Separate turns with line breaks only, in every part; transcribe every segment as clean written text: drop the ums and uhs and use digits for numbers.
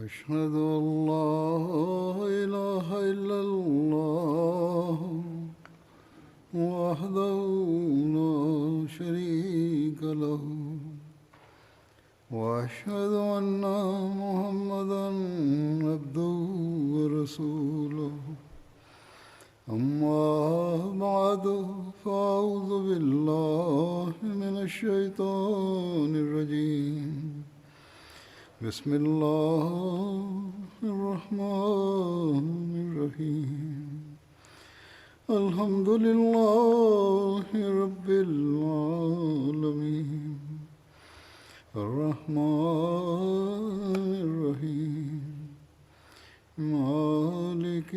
أشهد أن لا إله إلا الله وحده لا شريك له وأشهد أن محمدا عبده ورسوله أما بعد فأعوذ بالله من الشيطان الرجيم بسم الله الرحمن الرحيم الحمد لله رب العالمين الرحمن الرحيم مالك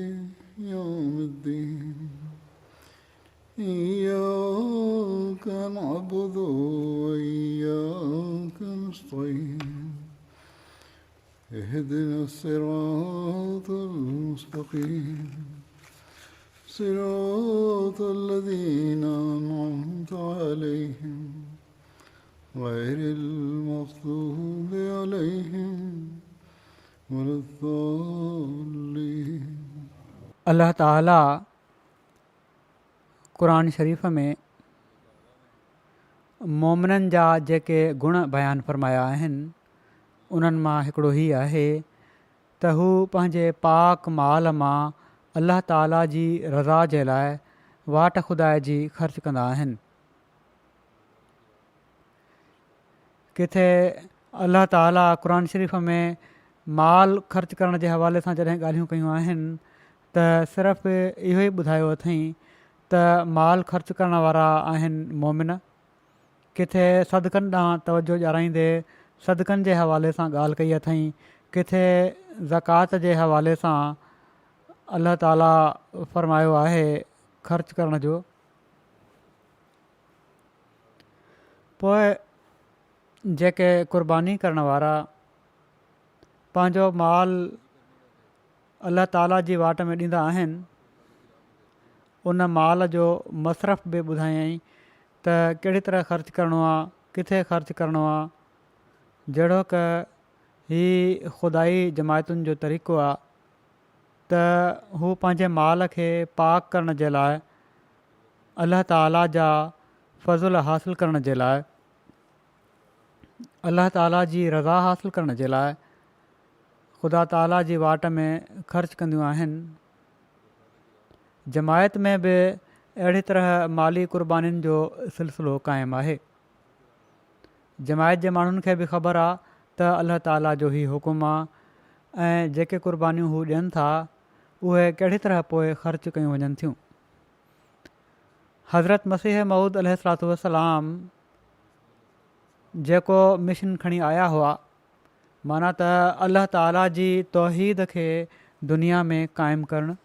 يوم الدين إياك نعبد وإياك نستعين اهدنا الصراط المستقيم صراط الذين أنعمت عليهم غير المغضوب عليهم ولا الضالين.
अल्लाह ताला क़ुरान शरीफ़ में मोमिननि जा जेके गुण बयानु फ़रमाया आहिनि उन्हनि मां हिकिड़ो ही आहे त हू पंहिंजे पाक माल मां अल्लाह ताला जी रज़ा जे लाइ वाट खुदा जी ख़र्च कंदा आहिनि. किथे अल्लाह ताला क़ुरान शरीफ़ में माल ख़र्च करण जे हवाले सां जॾहिं ॻाल्हियूं कयूं आहिनि त सिर्फ़ु इहो ई ॿुधायो अथई त माल ख़र्च करण वारा आहिनि मोमिन. किथे सदकनि ॾांहुं तवजो ॾियाराईंदे सदकनि जे हवाले सां ॻाल्हि कई अथई. किथे ज़कात जे हवाले सां अल्लाह ताला फ़रमायो आहे ख़र्च करण जो. पोइ जेके क़ुर्बानी करण वारा पंहिंजो माल अल्लाह ताला जी वाट में ॾींदा आहिनि उन माल जो मसरफ़ बि ॿुधायईं त कहिड़ी तरह ख़र्च करिणो आहे, किथे ख़र्च करिणो आहे. जहिड़ो क ही खुदाई जमायतुनि जो तरीक़ो आहे त हू पंहिंजे माल खे पाक करण जे लाइ अल्लाह ताला जा फ़ज़ुल हासिल करण जे लाइ अल्लाह ताला जी रज़ा हासिल करण जे लाइ ख़ुदा ताला जी वाट में ख़र्च कंदियूं आहिनि. जमायत में बि अहिड़ी तरह माली क़ुर्बानीनि जो सिलसिलो क़ाइमु आहे. जमायत जे माण्हुनि खे बि ख़बर आहे त अल्लाह ताला जो ई हुकुम आहे ऐं जेके क़ुर्बानियूं हू ॾियनि था उहे कहिड़ी तरह पोइ ख़र्च कयूं वञनि थियूं. हज़रत मसीह मऊद अलैहिस्सलातु वस्सलाम जेको मिशन खणी आया हुआ माना त अल्लाह ताला जी तौहीद खे दुनिया में क़ाइमु करणु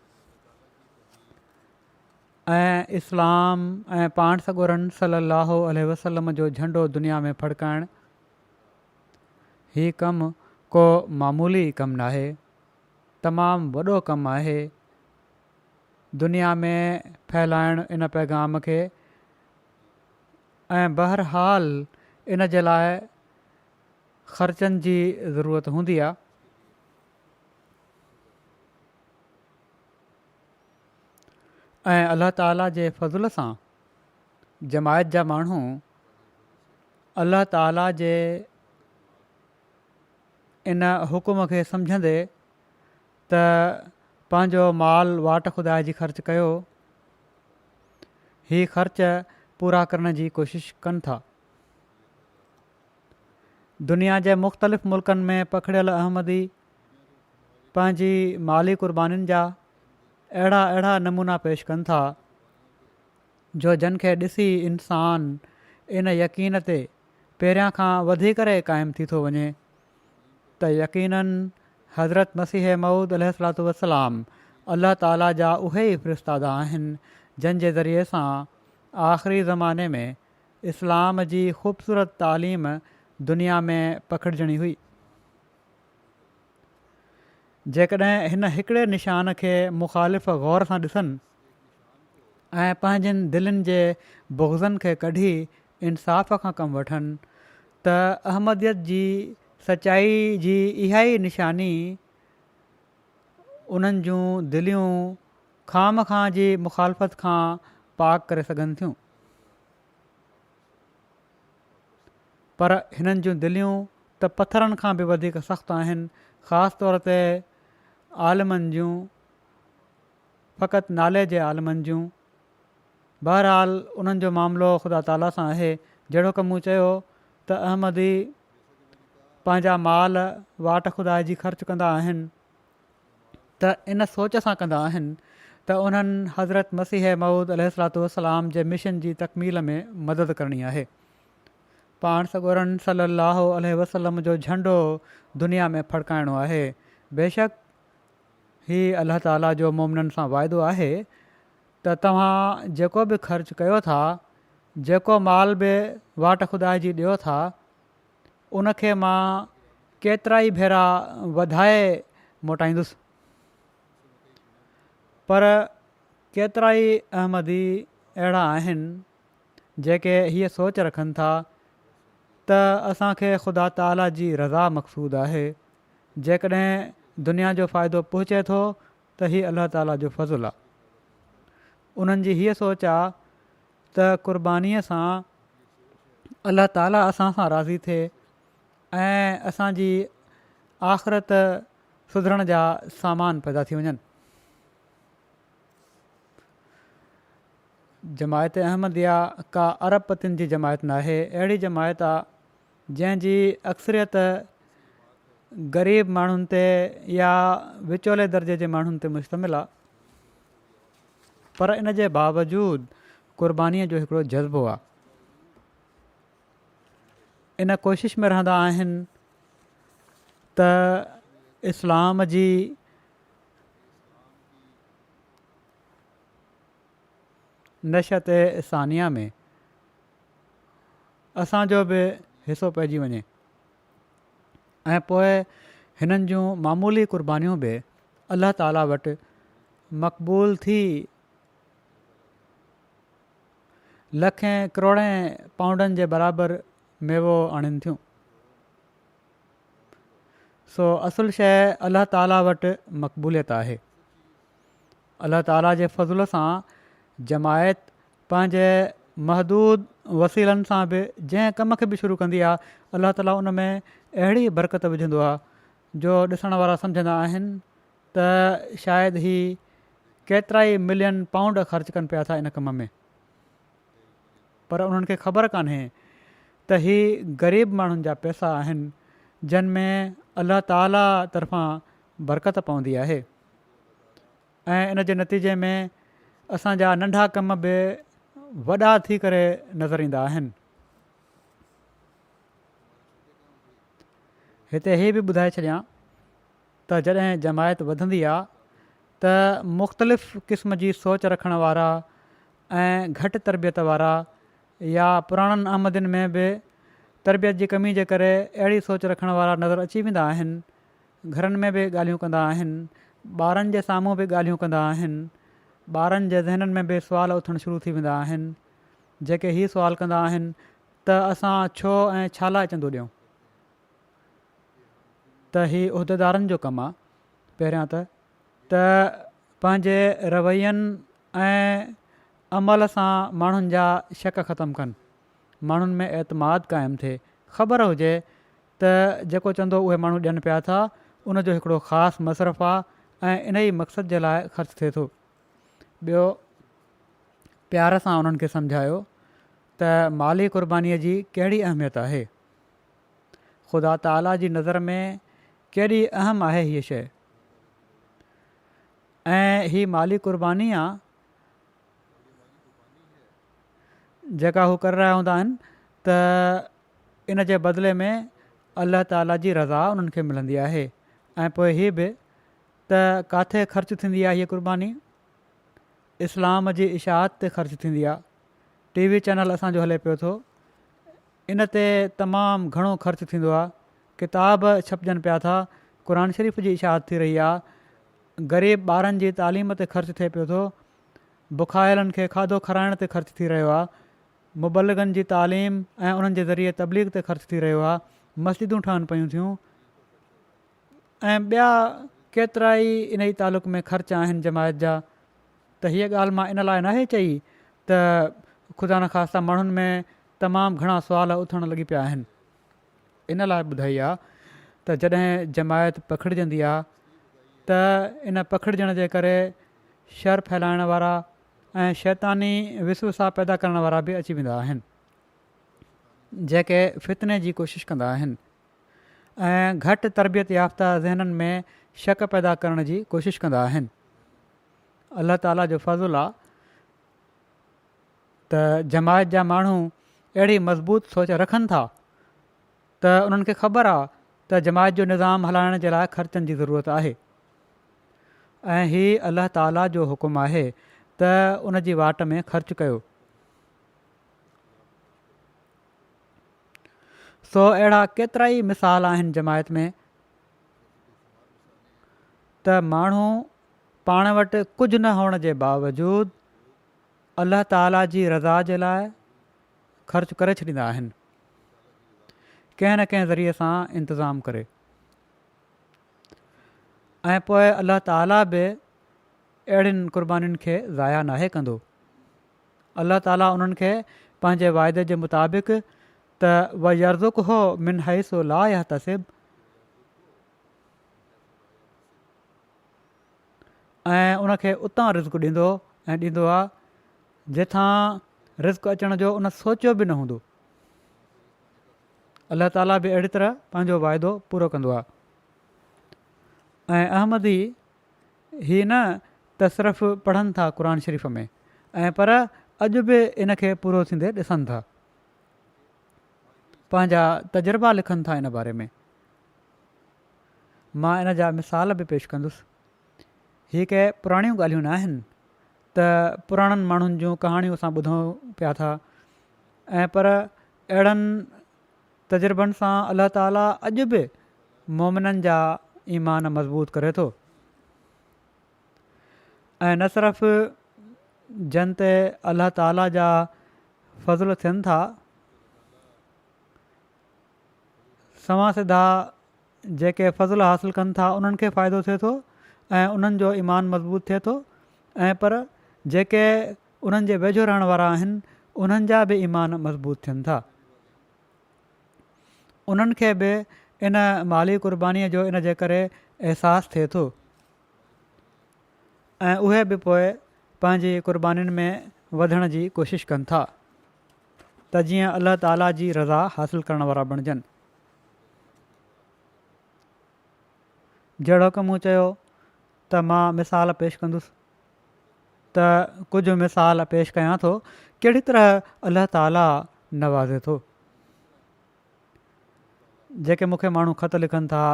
ऐं इस्लाम ऐं पाण सॻोरनि सल्लल्लाहु अलैहि वसल्लम जो झंडो दुनिया में फड़काइणु. हीउ कमु को मामूली कमु नाहे, तमामु वॾो कमु आहे. दुनिया में फैलाइणु इन पैगाम खे ऐं बहरहाल इन जे लाइ ख़र्चनि जी ज़रूरत हूंदी आहे. ऐं अल्लाह ताला जे फज़ुल सां जमायत जा माण्हू अल्लाह ताला जे इन हुकुम खे सम्झंदे त पंहिंजो माल वाट खुदा जी ख़र्च कयो, ही ख़र्च पूरा करण जी कोशिशि कनि था. दुनिया जे मुख़्तलिफ़ मुल्कनि में पखिड़ियल अहमदी पंहिंजी माली क़ुर्बानीनि जा अहिड़ा नमूना पेश कनि था जो जन खे ॾिसी इंसान इन यकीन ते पहिरियां खां वधी करे क़ाइमु थी थो वञे त यकीनन हज़रत मसीह मऊद अलैहिस्सलातु वस्सलाम अल्लाह ताला जा उहे ई फ़रिश्तादा आहिनि जंहिंजे ज़रिए सां आख़िरी ज़माने में इस्लाम जी ख़ूबसूरत तालीम दुनिया में पखिड़िजणी हुई. जेकॾहिं हिन हिकिड़े निशान खे मुख़ालिफ़ ग़ौर सां ॾिसनि ऐं पंहिंजनि दिलनि जे बुग़्ज़नि खे कढी इंसाफ़ खां कमु वठनि त अहमदियत जी सचाई जी इहा ई निशानी उन्हनि जूं दिलियूं खाम खां जी मुखालफ़त खां पाक करे सघनि थियूं। पर हिननि जूं दिलियूं त पथरनि खां बि वधीक सख़्तु आहिनि, ख़ासि तौर ते आलमनि जूं, फ़क़ति नाले जे आलमनि जूं। बहरहाल उन्हनि जो मामिलो ख़ुदा ताला सां आहे। जहिड़ो की मूं चयो त अहमदी पंहिंजा माल वाट ख़ुदा जी ख़र्चु कंदा आहिनि त इन सोच सां कंदा आहिनि त उन्हनि हज़रत मसीह मऊद अलैहिस्सलातु वस्सलाम जे मिशन जी तकमील में मदद करणी आहे। पाण सॻोरन सल्लल्लाहु अलैहि वसल्लम जो झंडो दुनिया में फड़काइणो आहे। बेशक हीउ अल्लाह ताला जो मोमिननि सां वाइदो आहे त तव्हां जेको बि ख़र्चु कयो था, जेको माल बि वाट ख़ुदा जी ॾियो था, उनखे मां केतिरा ई भेरा वधाए मोटाईंदुसि। पर केतिरा ई अहमदी अहिड़ा आहिनि जेके हीअ सोच रखनि था त असांखे ख़ुदा ताला जी रज़ा मक़सूद आहे। जेकॾहिं दुनिया जो फ़ाइदो पहुचे थो त हीअ अल्लाह ताला जो फज़ुलु आहे। उन्हनि जी हीअ सोच आहे त क़ुर्बानीअ सां अल्लाह ताला असां सां राज़ी थिए ऐं असांजी आख़िरत सुधरण जा सामान पैदा थी वञनि। जमायत अहमदिया का अरबपतियुनि जी जमायत न आहे। अहिड़ी जमायत आहे जंहिंजी अक्सरियत ग़रीब माण्हुनि ते या विचोले दर्जे जे माण्हुनि ते मुश्तमिल आहे। पर इन जे बावजूदु क़ुर्बानीअ जो हिकिड़ो जज़्बो आहे। इन कोशिश में रहंदा आहिनि त इस्लाम जी नशत सानिया में असांजो बि हिसो पइजी वञे ऐं पोइ हिननि जूं मामूली क़ुर्बानियूं बि अल्लाह ताला वटि मक़बूल थी लखें करोड़ें पाउंडनि जे बराबरि मेवो आणनि थियूं। सो असुलु शइ अल्लाह ताला वटि मक़बूलियत आहे। अल्लाह ताला जे फज़ुल सां जमायत पंहिंजे महदूद वसीलनि सां बि जंहिं कम खे बि शुरू कंदी आहे, अल्लाह ताला उन में अहिड़ी बरकत विझंदो आहे जो ॾिसण वारा सम्झंदा आहिनि त शायदि ही केतिरा ई मिलियन पाउंड ख़र्चु कनि पिया था इन कम में। पर उन्हनि खे ख़बर कान्हे त ही ग़रीब माण्हुनि जा पैसा आहिनि जिन में अल्लाह ताला तरफ़ां बरकत पवंदी आहे ऐं इन जे नतीजे में असांजा नंढा कम बि वॾा थी करे नज़र ईंदा आहिनि। हिते हीअ बि ॿुधाए छॾियां त जॾहिं जमायत वधंदी आहे त मुख़्तलिफ़ क़िस्म जी सोच रखण वारा ऐं घटि तरबियत वारा या पुराणनि अहमदियुनि में बि तरबियत जी कमी जे करे अहिड़ी सोच रखण वारा नज़र अची वेंदा आहिनि। घरनि में बि ॻाल्हियूं कंदा आहिनि, ॿारनि जे साम्हूं बि ॻाल्हियूं कंदा आहिनि, ॿारनि जे ज़हननि में बि सुवाल उथणु शुरू थी वेंदा आहिनि जेके हीअ सुवाल कंदा आहिनि त असां छो ऐं छा लाइ चंदो ॾियूं। त हीअ उहिदेदारनि जो कमु आहे पहिरियां त पंहिंजे रवैयनि ऐं अमल सां माण्हुनि जा शक ख़तमु कनि, माण्हुनि में एतमाद क़ाइमु थिए, ख़बर हुजे त जेको चंदो उहे माण्हू ॾियनि पिया था उनजो हिकिड़ो ख़ासि मसरफ़ आहे ऐं इन ई मक़सद जे लाइ ख़र्चु थिए थो। ॿियो प्यार सां उन्हनि खे सम्झायो त माली क़ुर्बानीअ जी कहिड़ी अहमियत आहे, ख़ुदा ताला जी नज़र में केॾी अहम आहे हीअ शइ ऐं हीअ माली क़ुर्बानी आहे जेका हू करे रहिया हूंदा आहिनि त इन जे बदिले में अल्लाह ताला जी रज़ा उन्हनि खे मिलंदी आहे। ऐं पोइ हीअ बि त किथे ख़र्चु थींदी आहे हीअ क़ुर्बानी, इस्लाम जी इशाअत ते ख़र्चु थींदी आहे। TV चैनल असांजो हले पियो थो, इन ते तमामु घणो ख़र्चु थींदो आहे, किताब छपजनि पिया था, क़ुर शरीफ़ जी इशाअत थी रही आहे, ग़रीब ॿारनि जी तालीम ते ख़र्चु थिए पियो थो, बुखायलनि खे खाधो खाराइण ते ख़र्चु थी रहियो आहे, मुबलगनि जी तालीम ऐं उन्हनि जे ज़रिए तबलीग ते ख़र्चु थी रहियो आहे। मस्जिदूं ठहनि पियूं थियूं ऐं ॿिया केतिरा ई इन ई तालुक़ में ख़र्च आहिनि जमायत जा। त हीअ ॻाल्हि मां इन लाइ नाहे चई त ख़ुदा न ख़ास्ता माण्हुनि में तमामु घणा सुवाल उथणु लॻी पिया आहिनि। इन लाइ ॿुधाई आहे त जॾहिं जमायत पखिड़िजंदी आहे त इन पखिड़िजण जे करे शर फैलाइण वारा ऐं शैतानी विसवसा पैदा करण वारा बि अची वेंदा आहिनि जेके फितने जी कोशिशि कंदा आहिनि ऐं घटि तरबियत याफ़्ता ज़हननि में शक पैदा करण जी कोशिशि कंदा आहिनि। अल्लाह ताला जो फज़ुलु आहे त जमायत जा माण्हू अहिड़ी मज़बूत सोच रखनि था त उन्हनि खे ख़बर आहे त जमायत जो निज़ाम हलाइण जे लाइ ख़र्चनि जी ज़रूरत आहे ऐं हीउ अल्लाह ताला जो हुकुम आहे त उन जी वाट में ख़र्चु कयो। सो अहिड़ा केतिरा ई मिसाल आहिनि जमायत में त माण्हू पाण वटि कुझु न हुअण जे बावजूदु अल्लाह ताला जी रज़ा जे लाइ ख़र्चु करे छॾींदा आहिनि कंहिं न कंहिं ज़रिए सां इंतिज़ाम करे ऐं पोइ अल्लाह ताला बि अहिड़ियुनि क़ुर्बानीुनि खे ज़ाया नाहे कंदो। अल्लाह ताला उन्हनि खे पंहिंजे वाइदे जे मुताबिक़ त वयर्ज़ुक़ हो मिन हैसु ला यहतसिब ऐं उनखे उतां रिज़्क़ ॾींदो ऐं ॾींदो आहे जिथां रिज़्क़ अचण जो उन सोचियो बि न हूंदो। अल्लाह ताला बि अहिड़ी तरह पंहिंजो वाइदो पूरो कंदो आहे। ऐं अहमदी ही न त सिर्फ़ु पढ़नि था क़ुर शरीफ़ में ऐं पर अॼु बि इन खे पूरो थींदे ॾिसनि था, पंहिंजा तजुर्बा लिखनि था इन बारे में। मां इन जा मिसाल बि पेश कंदुसि। हीअ के पुराणियूं ॻाल्हियूं न आहिनि त पुराणनि माण्हुनि जूं कहाणियूं असां ॿुधूं पिया था ऐं पर अहिड़नि तजुर्बनि सां अल्लाह ताला अॼु बि मोमिननि जा ईमान मज़बूत करे थो ऐं न सिर्फ़ु जन ते अल्लाह ताला जा फज़ुल थियनि था, सवां सिधा जेके फज़ुल हासिलु कनि था उन्हनि खे फ़ाइदो थिए थो ऐं उन्हनि जो ईमान मज़बूत थिए थो ऐं पर जेके उन्हनि जे वेझो रहण वारा आहिनि उन्हनि जा बि ईमान मज़बूत थियनि था। उन्हनि खे बि इन माली क़ुर्बानीअ जो इन जे करे अहसासु थिए थो ऐं उहे बि पोइ पंहिंजी क़ुर्बानीुनि में वधण जी कोशिशि कनि था त जीअं अल्लाह ताला जी रज़ा हासिलु करण वारा बणिजनि। जहिड़ो की मूं चयो त मां मिसाल पेश कंदुसि त कुझु मिसाल पेश कयां थो कहिड़ी तरह अल्लाह ताला नवाज़े थो। जेके मूंखे माण्हू ख़त लिखनि था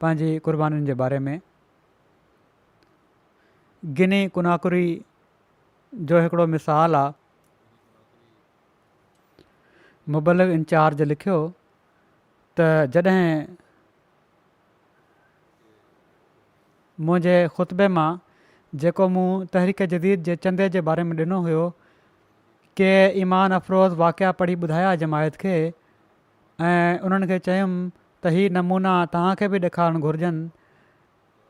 पंहिंजी क़ुर्बानीुनि जे बारे में, गिनी कुनाकुरी जो हिकिड़ो मिसाल आहे। मुबलिग इंचार्ज लिखियो त जॾहिं मुंहिंजे ख़ुतबे मां जेको मूं तहरीक जदीद जे चंदे जे बारे में ॾिनो हुयो के ईमान अफ़रोज़ वाक़िया पढ़ी ॿुधाया जमायत खे ऐं उन्हनि खे चयुमि त हीअ नमूना तव्हांखे बि ॾेखारणु घुरिजनि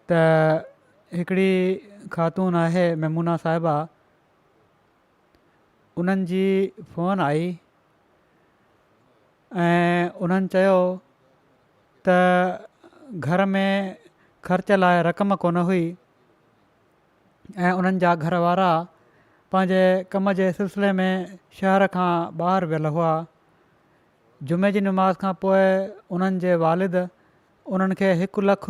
त हिकिड़ी ख़ातून आहे मेमूना साहिबा, उन्हनि जी फ़ोन आई ऐं उन्हनि चयो त घर में ख़र्च लाइ रक़म कोन हुई ऐं उन्हनि जा घर वारा पंहिंजे कम जे सिलसिले में शहर खां ॿाहिरि वियल हुआ। जुमे जी नमाज़ खां पोइ उन्हनि जे वालिद उन्हनि खे 1 लख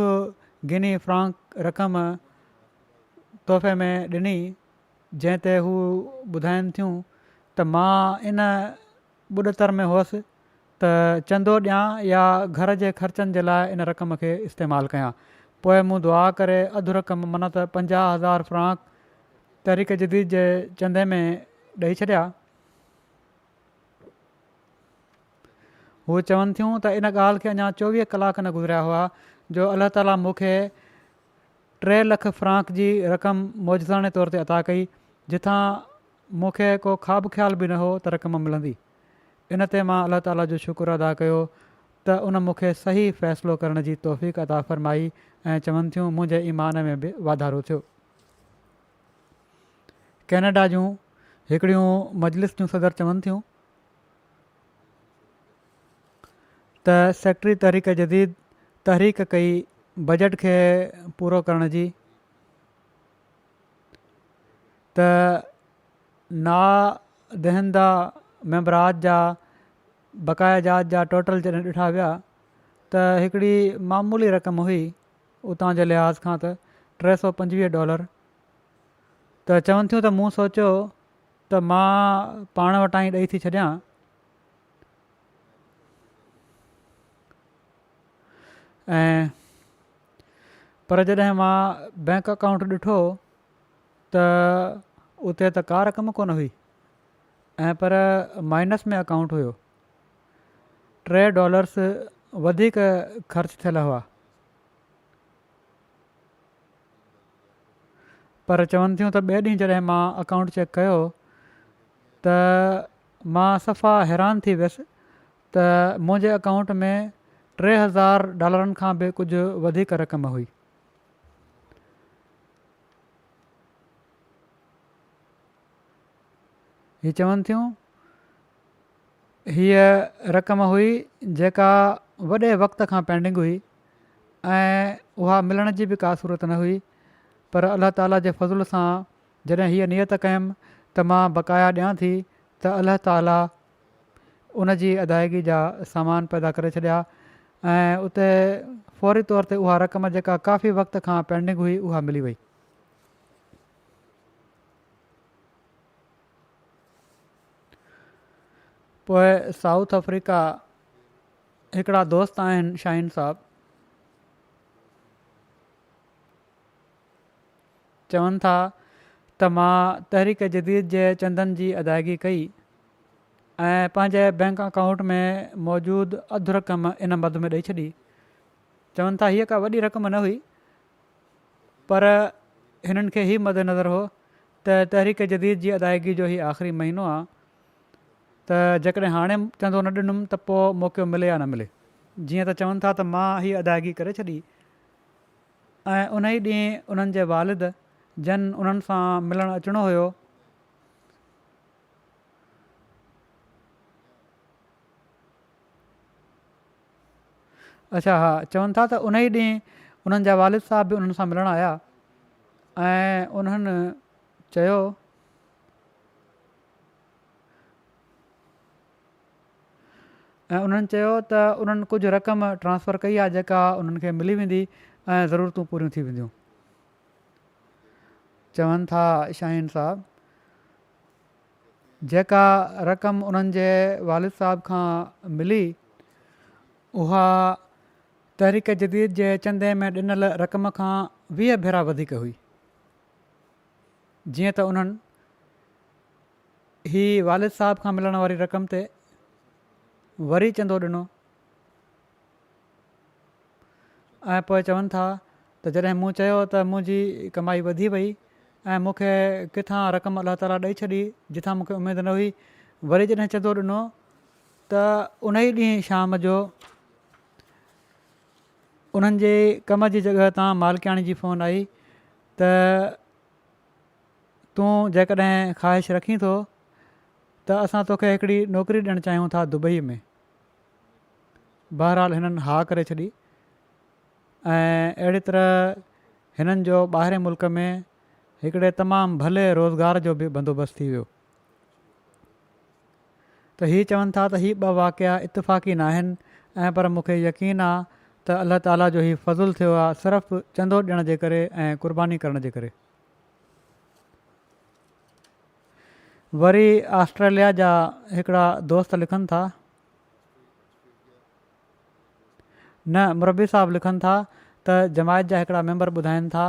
गिनी फ्रांक रक़म तोहफ़े में ॾिनी जंहिं ते हू ॿुधाइनि थियूं त मां इन ॿुॾतर में हुअसि त चंदो ॾियां या घर जे ख़र्चनि जे लाइ इन रक़म खे इस्तेमालु कयां। पोइ मूं दुआ करे अधु रक़म माना त 50,000 फ्रांक तहरीक जदीद जे चंदे में ॾेई छॾिया। हू चवनि थियूं त इन ॻाल्हि खे अञा 24 कलाक न गुज़रिया हुआ जो अल्लाह ताला मूंखे 3 लख फ्रांक जी रक़म मौजज़ाने तौर ते अता कई जिथां मूंखे को ख़्वाबु ख़्याल बि न हो त रक़म मिलंदी। इन ते मां अल्लाह ताला जो शुक्र अदा कयो त उन मूंखे सही फ़ैसिलो करण जी तौफ़ीक़ अता फ़रमाई ऐं चवनि थियूं मुंहिंजे ईमान में बि वाधारो थियो। कैनेडा जूं हिकिड़ियूं मजलिस जूं सदर चवनि थियूं त सेक्रेटरी तहरीक जदीद तहरीक कई बजट खे पूरो करण जी, त ना दहिंदा मेंबरात जा बक़ाया जात जा टोटल जॾहिं ॾिठा विया त हिकिड़ी मामूली रक़म हुई उतां जे लिहाज़ खां त $325। त चवनि थियूं त मूं सोचियो त मां पाण वटां ई ॾेई थी छॾियां, ऐं पर जॾहिं मां बैंक अकाउंट ॾिठो त उते त का रक़म कोन हुई ऐं पर माइनस में अकाउंट हुयो। $3 वधीक ख़र्च थियल हुआ। पर चवनि थियूं त ॿिए ॾींहुं जॾहिं मां अकाउंट चेक कयो त मां सफ़ा हैरान थी वियुसि त मुंहिंजे अकाउंट में $3000 खां बि कुझु वधीक रक़म हुई। हीअ चवनि थियूं हीअ रक़म हुई जेका वॾे वक़्त खां पेंडिंग हुई ऐं उहा मिलण जी बि का सूरत न हुई, पर अलाह ताला जे फज़ुल सां जॾहिं हीअ नियत कयमि त मां बक़ाया ॾियां थी त अलाह ताला उन जी अदायगी जा सामान पैदा करे छॾिया ऐं उते फौरी तौर ते उहा रक़म जेका काफ़ी वक़्त खां पेंडिंग हुई उहा मिली वई। पोइ साउथ अफ्रीका हिकिड़ा दोस्त आहिनि शाहीन साहब, चवनि था त मां तहरीक जदीद जे चंदनि जी अदायगी कई ऐं पंहिंजे बैंक अकाउंट में मौजूदु अधु रक़म इन मद में ॾेई छॾी। चवनि था हीअ का वॾी रक़म न हुई, पर हिननि खे ई मद्देनज़र हो त तहरीक जदीद जी अदायगी जो ई आख़िरी महीनो आहे, त जेकॾहिं हाणे चंदो न ॾिनुमि त पोइ मौक़ो मिले या न मिले। जीअं त चवनि था त मां हीअ अदायगी करे छॾी ऐं उन ई ॾींहुं उन्हनि जे वालिद जन उन्हनि सां मिलणु अचिणो हुयो, अच्छा हा, चवनि था त उन ई ॾींहुं उन्हनि जा वालिद साहब बि उन्हनि सां मिलणु आया ऐं उन्हनि चयो त उन्हनि कुझु रक़म ट्रांसफ़र कई आहे जेका उन्हनि खे मिली वेंदी ऐं ज़रूरतूं पूरियूं थी वेंदियूं। चवनि था शाहीन साहब जेका रक़म उन्हनि जे वालिद साहब खां मिली उहा तहरीक जदीद जे चंदे में ॾिनल रक़म खां 20 भेरा वधीक हुई। जीअं त उन्हनि ही वालिद साहब खां मिलण वारी रक़म ते वरी चंदो ॾिनो ऐं पोइ चवनि था त जॾहिं मूं चयो त मुंहिंजी कमाई वधी वई ऐं मूंखे किथां रक़म अलाह ताला ॾेई छॾी जिथां मूंखे उमेदु न हुई, वरी जॾहिं चंदो ॾिनो त उन ई ॾींहुं शाम जो उन्हनि जे कम जी जॻह तां मालिकाणी जी फ़ोन आई त तूं जेकॾहिं ख़्वाहिश रखीं थो त असां तोखे हिकिड़ी नौकिरी ॾियणु चाहियूं था दुबई में। बहरहाल हिननि हा करे छॾी ऐं अहिड़ी तरह हिननि जो ॿाहिरि मुल्क में हिकिड़े तमामु भले रोज़गार जो बि बंदोबस्तु थी वियो। त हीअ चवनि था त हीअ 2 वाक़िया इतफ़ाक़ी न आहिनि ऐं पर मूंखे यकीन आहे त अलाह ताला जो ई फज़ुलु थियो आहे सिर्फ़ु चंदो ॾियण जे करे ऐं क़ुर्बानी करण जे करे। वरी ऑस्ट्रेलिया जा हिकिड़ा दोस्त लिखनि था, न मुरबी साहब लिखनि था त जमायत जा हिकिड़ा मेंबर ॿुधाइनि था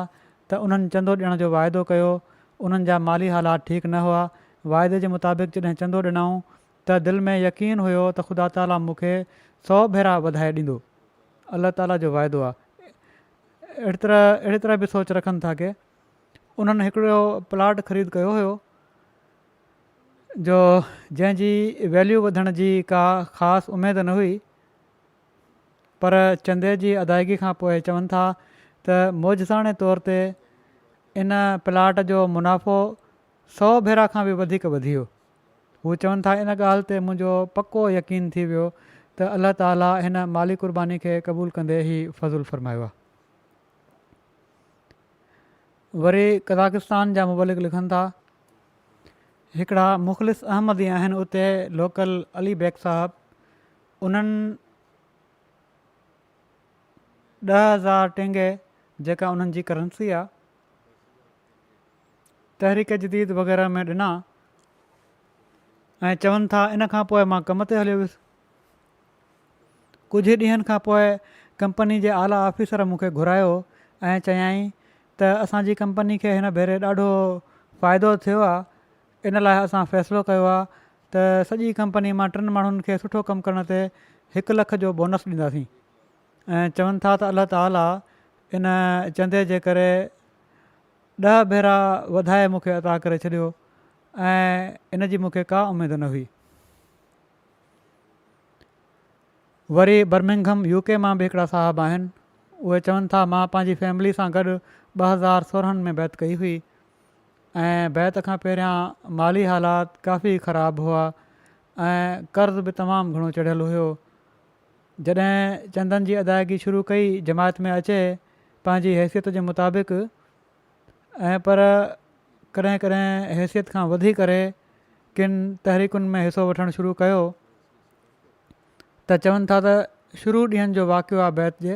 त उन्हनि चंदो ॾियण जो वाइदो कयो, उन्हनि जा माली हालात ठीकु न हुआ, वाइदे जे मुताबिक़ जॾहिं चंदो ॾिनऊं त दिलि में यकीन हुयो त ख़ुदा ताला मूंखे 100 भेरा वधाए ॾींदो। अलाह ताला जो वाइदो आहे। अहिड़ी तरह बि सोच रखनि था की उन्हनि हिकिड़ो प्लाट ख़रीद कयो हुयो जो जंहिंजी वैल्यू वधण जी का ख़ासि उमेदु न हुई, पर चंदे जी अदायगी खां पोइ चवनि था त मौजज़ाने तौर ते इन प्लाट जो मुनाफ़ो 100 भेरा खां बि वधीक वधी वियो। हू चवनि था इन ॻाल्हि ते मुंहिंजो पको यकीन थी वियो त अलाह ताला हिन माली क़ुर्बानी खे क़बूलु कंदे ई फज़ुलु फ़रमायो आहे। वरी कज़ाकिस्तान जा मुबलिक लिखनि था, हिकिड़ा मुख़लिस अहमदी आहिनि उते लोकल अली बेग साहबु, उन्हनि 10,000 टेंगे जेका उन्हनि जी करंसी आहे तहरीक जदीद वग़ैरह में ॾिना ऐं चवनि था इन खां पोइ मां कम ते हलियो वियुसि। कुझु ॾींहंनि खां पोइ कंपनी जे आला ऑफिसर मूंखे घुरायो ऐं चयाईं त असांजी कंपनी खे हिन भेरे ॾाढो फ़ाइदो थियो आहे, इन लाइ असां फ़ैसिलो कयो आहे त सॼी कंपनी मां 3 माण्हुनि खे सुठो कमु करण ते 1 लख जो बोनस ॾींदासीं। ऐं चवनि था त अलाह ताला इन चंदे जे करे 10 भेरा वधाए मूंखे अता करे छॾियो ऐं इन जी मूंखे का उमेदु न हुई। वरी बर्मिंघम यूके मां बि हिकिड़ा साहब आहिनि, उहे चवनि था मां पंहिंजी फैमिली सां गॾु 2016 में बैत कई हुई ऐं बैत खां पहिरियां माली हालात काफ़ी ख़राबु हुआ ऐं कर्ज़ बि तमामु घणो चढ़ियलु हुयो। जॾहिं चंदनि जी अदायगी शुरू कई जमायत में अचे पंहिंजी हैसियत जे मुताबिक़ ऐं पर कॾहिं कॾहिं हैसियत खां वधी करे किन तहरीकुनि में हिसो वठणु शुरू कयो त चवनि था त शुरू ॾींहंनि जो वाक़ियो आहे बैत जे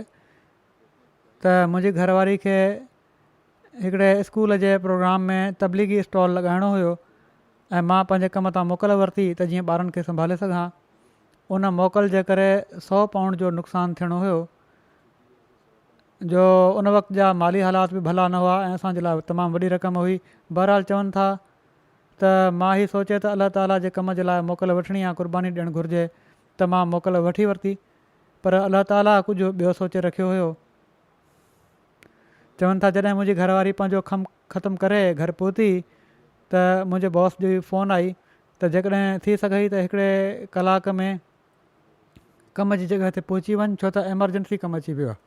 त मुंहिंजी घरवारी खे हिकिड़े स्कूल जे प्रोग्राम में तबलीगी स्टॉल लॻाइणो हुयो ऐं मां पंहिंजे कम तां मोकल वरिती त जीअं ॿारनि खे संभाले सघां। उन मोकल जे करे 100 पाउंड जो नुक़सानु थियणो हुयो जो उन वक़्त जा माली हालात बि भला न हुआ ऐं असांजे लाइ तमामु वॾी रक़म हुई। बहरहाल चवनि था त मां ही सोचे त अलाह ताला जे कम जे लाइ मोकल वठणी आहे, क़ुर्बानी ॾियणु घुरिजे, त मां मोकल वठी वरिती, पर अलाह ताला कुझु ॿियो सोचे रखियो हुयो। चवनि था जॾहिं मुंहिंजी घरवारी पंहिंजो कमु ख़तमु करे घर पहुती त मुंहिंजे बॉस जी फ़ोन आई त जेकॾहिं थी सघई त हिकिड़े कलाक में कम जी जॻह ते पहुची वञ छो त एमरजेंसी कमु अची वियो आहे।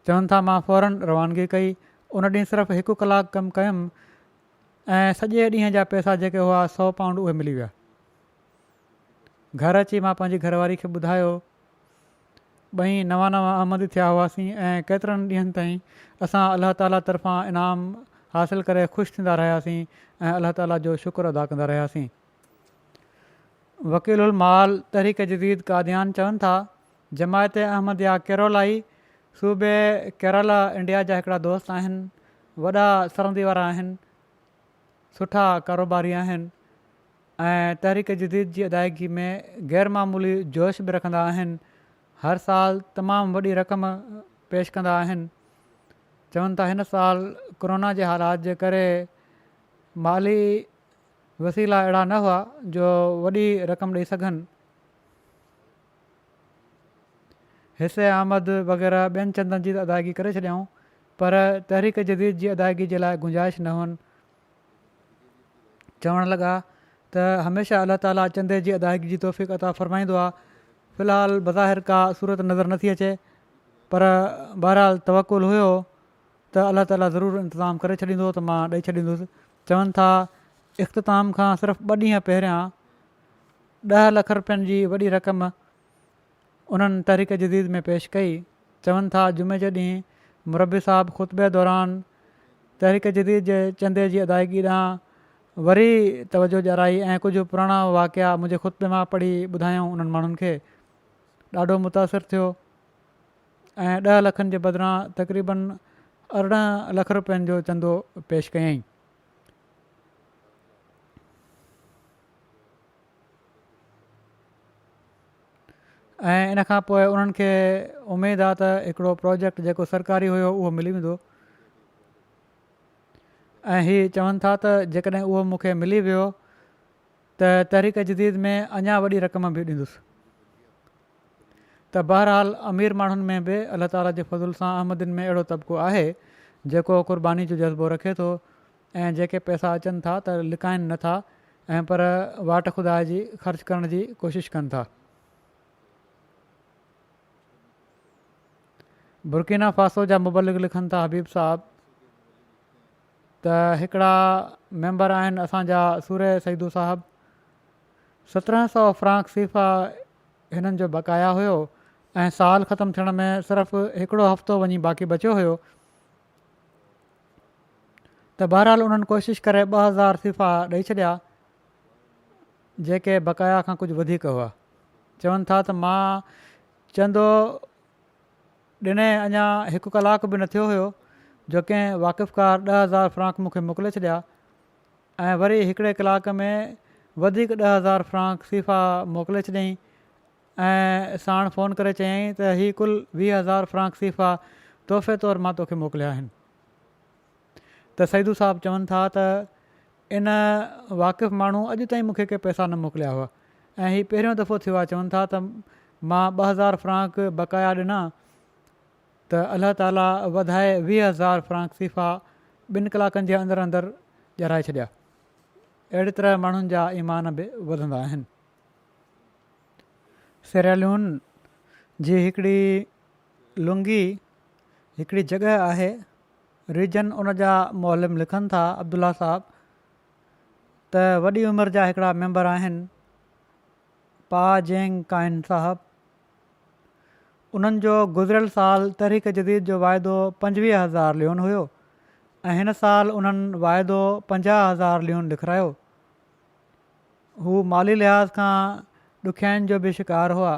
चवनि था मां फ़ौरन रवानगी कई। उन ॾींहुं सिर्फ़ु 1 कलाकु कमु कयुमि ऐं सॼे ॾींहं जा पैसा जेके हुआ 100 पाउंड उहे मिली विया। घर अची मां पंहिंजी घरवारी खे ॿुधायो। ॿई नवां आमद थिया हुआसीं ऐं केतिरनि ॾींहंनि ताईं असां अलाह ताला तरफ़ां इनाम हासिलु करे ख़ुशि थींदा रहियासीं ऐं अलाह ताला जो शुक्र अदा कंदा रहियासीं। वकीलुल माल तहरीक जदीद कादियान चवनि था जमायत अहमदिया केरलाई सूबे केरला इंडिया जा हिकिड़ा दोस्त आहिनि, वॾा सरहदी वारा आहिनि, सुठा कारोबारी आहिनि ऐं तहरीक जदीद जी अदायगी में ग़ैरमामूली जोश बि रखंदा आहिनि। हर साल तमामु वॾी रक़म पेश कंदा आहिनि। चवनि था हिन साल कोरोना जे हालात जे करे माली वसीला अहिड़ा न हुआ जो वॾी रक़म ॾेई सघनि। हिसे आमद वग़ैरह ॿियनि चंदनि जी अदायगी करे छॾियऊं, पर तहरीक जदीद जी अदायगी जे लाइ गुंजाइश न हुअनि। चवणु लॻा त हमेशह अलाह ताला चंदे जी अदायगी जी तौफ़ीक़ अता फ़रमाईंदो आहे। फ़िलहाल बज़ाहिर का सूरत नज़र नथी अचे, पर बहरहाल तवकुल हुयो त अलाह ताला ज़रूरु इंतज़ाम करे छॾींदो त मां ॾेई छॾींदुसि। चवनि था इख़्तिताम खां सिर्फ़ु 2 ॾींहं पहिरियां 10 लख रुपयनि जी वॾी रक़म उन्हनि तहरीक जदीद में पेश कई। चवनि था जुमे जे ॾींहुं मुरबी साहिबु ख़ुतबे दौरान तहरीक जदीद जे चंदे जी अदायगी ॾांहुं वरी तवजो ॾियाराई ऐं कुझु पुराणा वाक़िया मुंहिंजे ख़ुतबे मां पढ़ी ॿुधायूं उन्हनि माण्हुनि खे। ॾाढो मुतासिर थियो ऐं 10 लखनि जे बदिरां तक़रीबन 18 लख रुपयनि जो चंदो पेश कयईं। ऐं इन खां पोइ उन्हनि खे उमेदु आहे त हिकिड़ो प्रोजेक्ट जेको सरकारी हुयो उहो मिली वेंदो ऐं हीअ चवनि था त जेकॾहिं उहो मूंखे मिली वियो त तहरीक जदीद में अञा वॾी रक़म बि ॾींदुसि। त बहरहाल अमीर माण्हुनि में बि अलाह ताला जे फज़ुल सां अहमदिन में अहिड़ो तबिको आहे जेको क़ुर्बानी जो जज़्बो रखे थो ऐं जेके पैसा अचनि था त लिकाइनि नथा ऐं पर वाट खुदा जी ख़र्चु करण जी कोशिशि कनि था। बुर्किना फासो जा मुबलिक लिखनि था हबीब साहब त हिकिड़ा मेंबर आहिनि असांजा सूर्य सईदू साहब 1700 फ्रांक सीफ़ा हिननि जो बक़ाया हुयो ऐं साल ख़तमु थियण में सिर्फ़ु हिकिड़ो हफ़्तो वञी बाक़ी बचियो हुयो त बहरहाल उन्हनि कोशिशि करे 2000 सीफ़ा ॾेई छॾिया जेके बक़ाया खां कुझु वधीक हुआ। चवनि था त मां चवंदो ॾिने अञा 1 कलाक बि न थियो हुयो जो कंहिं वाक़िफ़कार 10,000 फ्रांक मूंखे मोकिले छॾिया ऐं वरी हिकिड़े कलाक में वधीक 10,000 फ्रांक सीफ़ा मोकिले छॾियईं ऐं साण फ़ोन करे चयईं त हीअ कुल 20,000 फ्रांक सीफ़ा तोहफ़े तौरु मां तोखे मोकिलिया आहिनि। त सईदू साहब चवनि था त इन वाक़िफ़ माण्हू अॼु ताईं मूंखे के पैसा न मोकिलिया हुआ ऐं हीअ पहिरियों दफ़ो थियो आहे। चवनि था त मां 2,000 फ्रांक बक़ाया ॾिना त अलाह ताला वधाए 20,000 फ्रांक सीफ़ा 2 कलाकनि जे अंदरि अंदरि ॼाराए छॾिया। अहिड़ी तरह माण्हुनि जा ईमान बि वधंदा आहिनि। सेराल्यून जी हिकिड़ी लुंगी हिकिड़ी जॻह आहे रीजन उन जा मोहलिम लिखनि था अब्दुल्ला साहब त वॾी उमिरि जा हिकिड़ा मेंबर आहिनि पा जेंग काइन साहब। उन्हनि जो गुज़िरियल साल तहरीक जदीद जो वाइदो 25,000 लियोन हुयो ऐं हिन साल उन्हनि वाइदो 50,000 लियोन लिखारायो। हू माली लिहाज़ खां ॾुखियाईनि जो बि शिकार हुआ।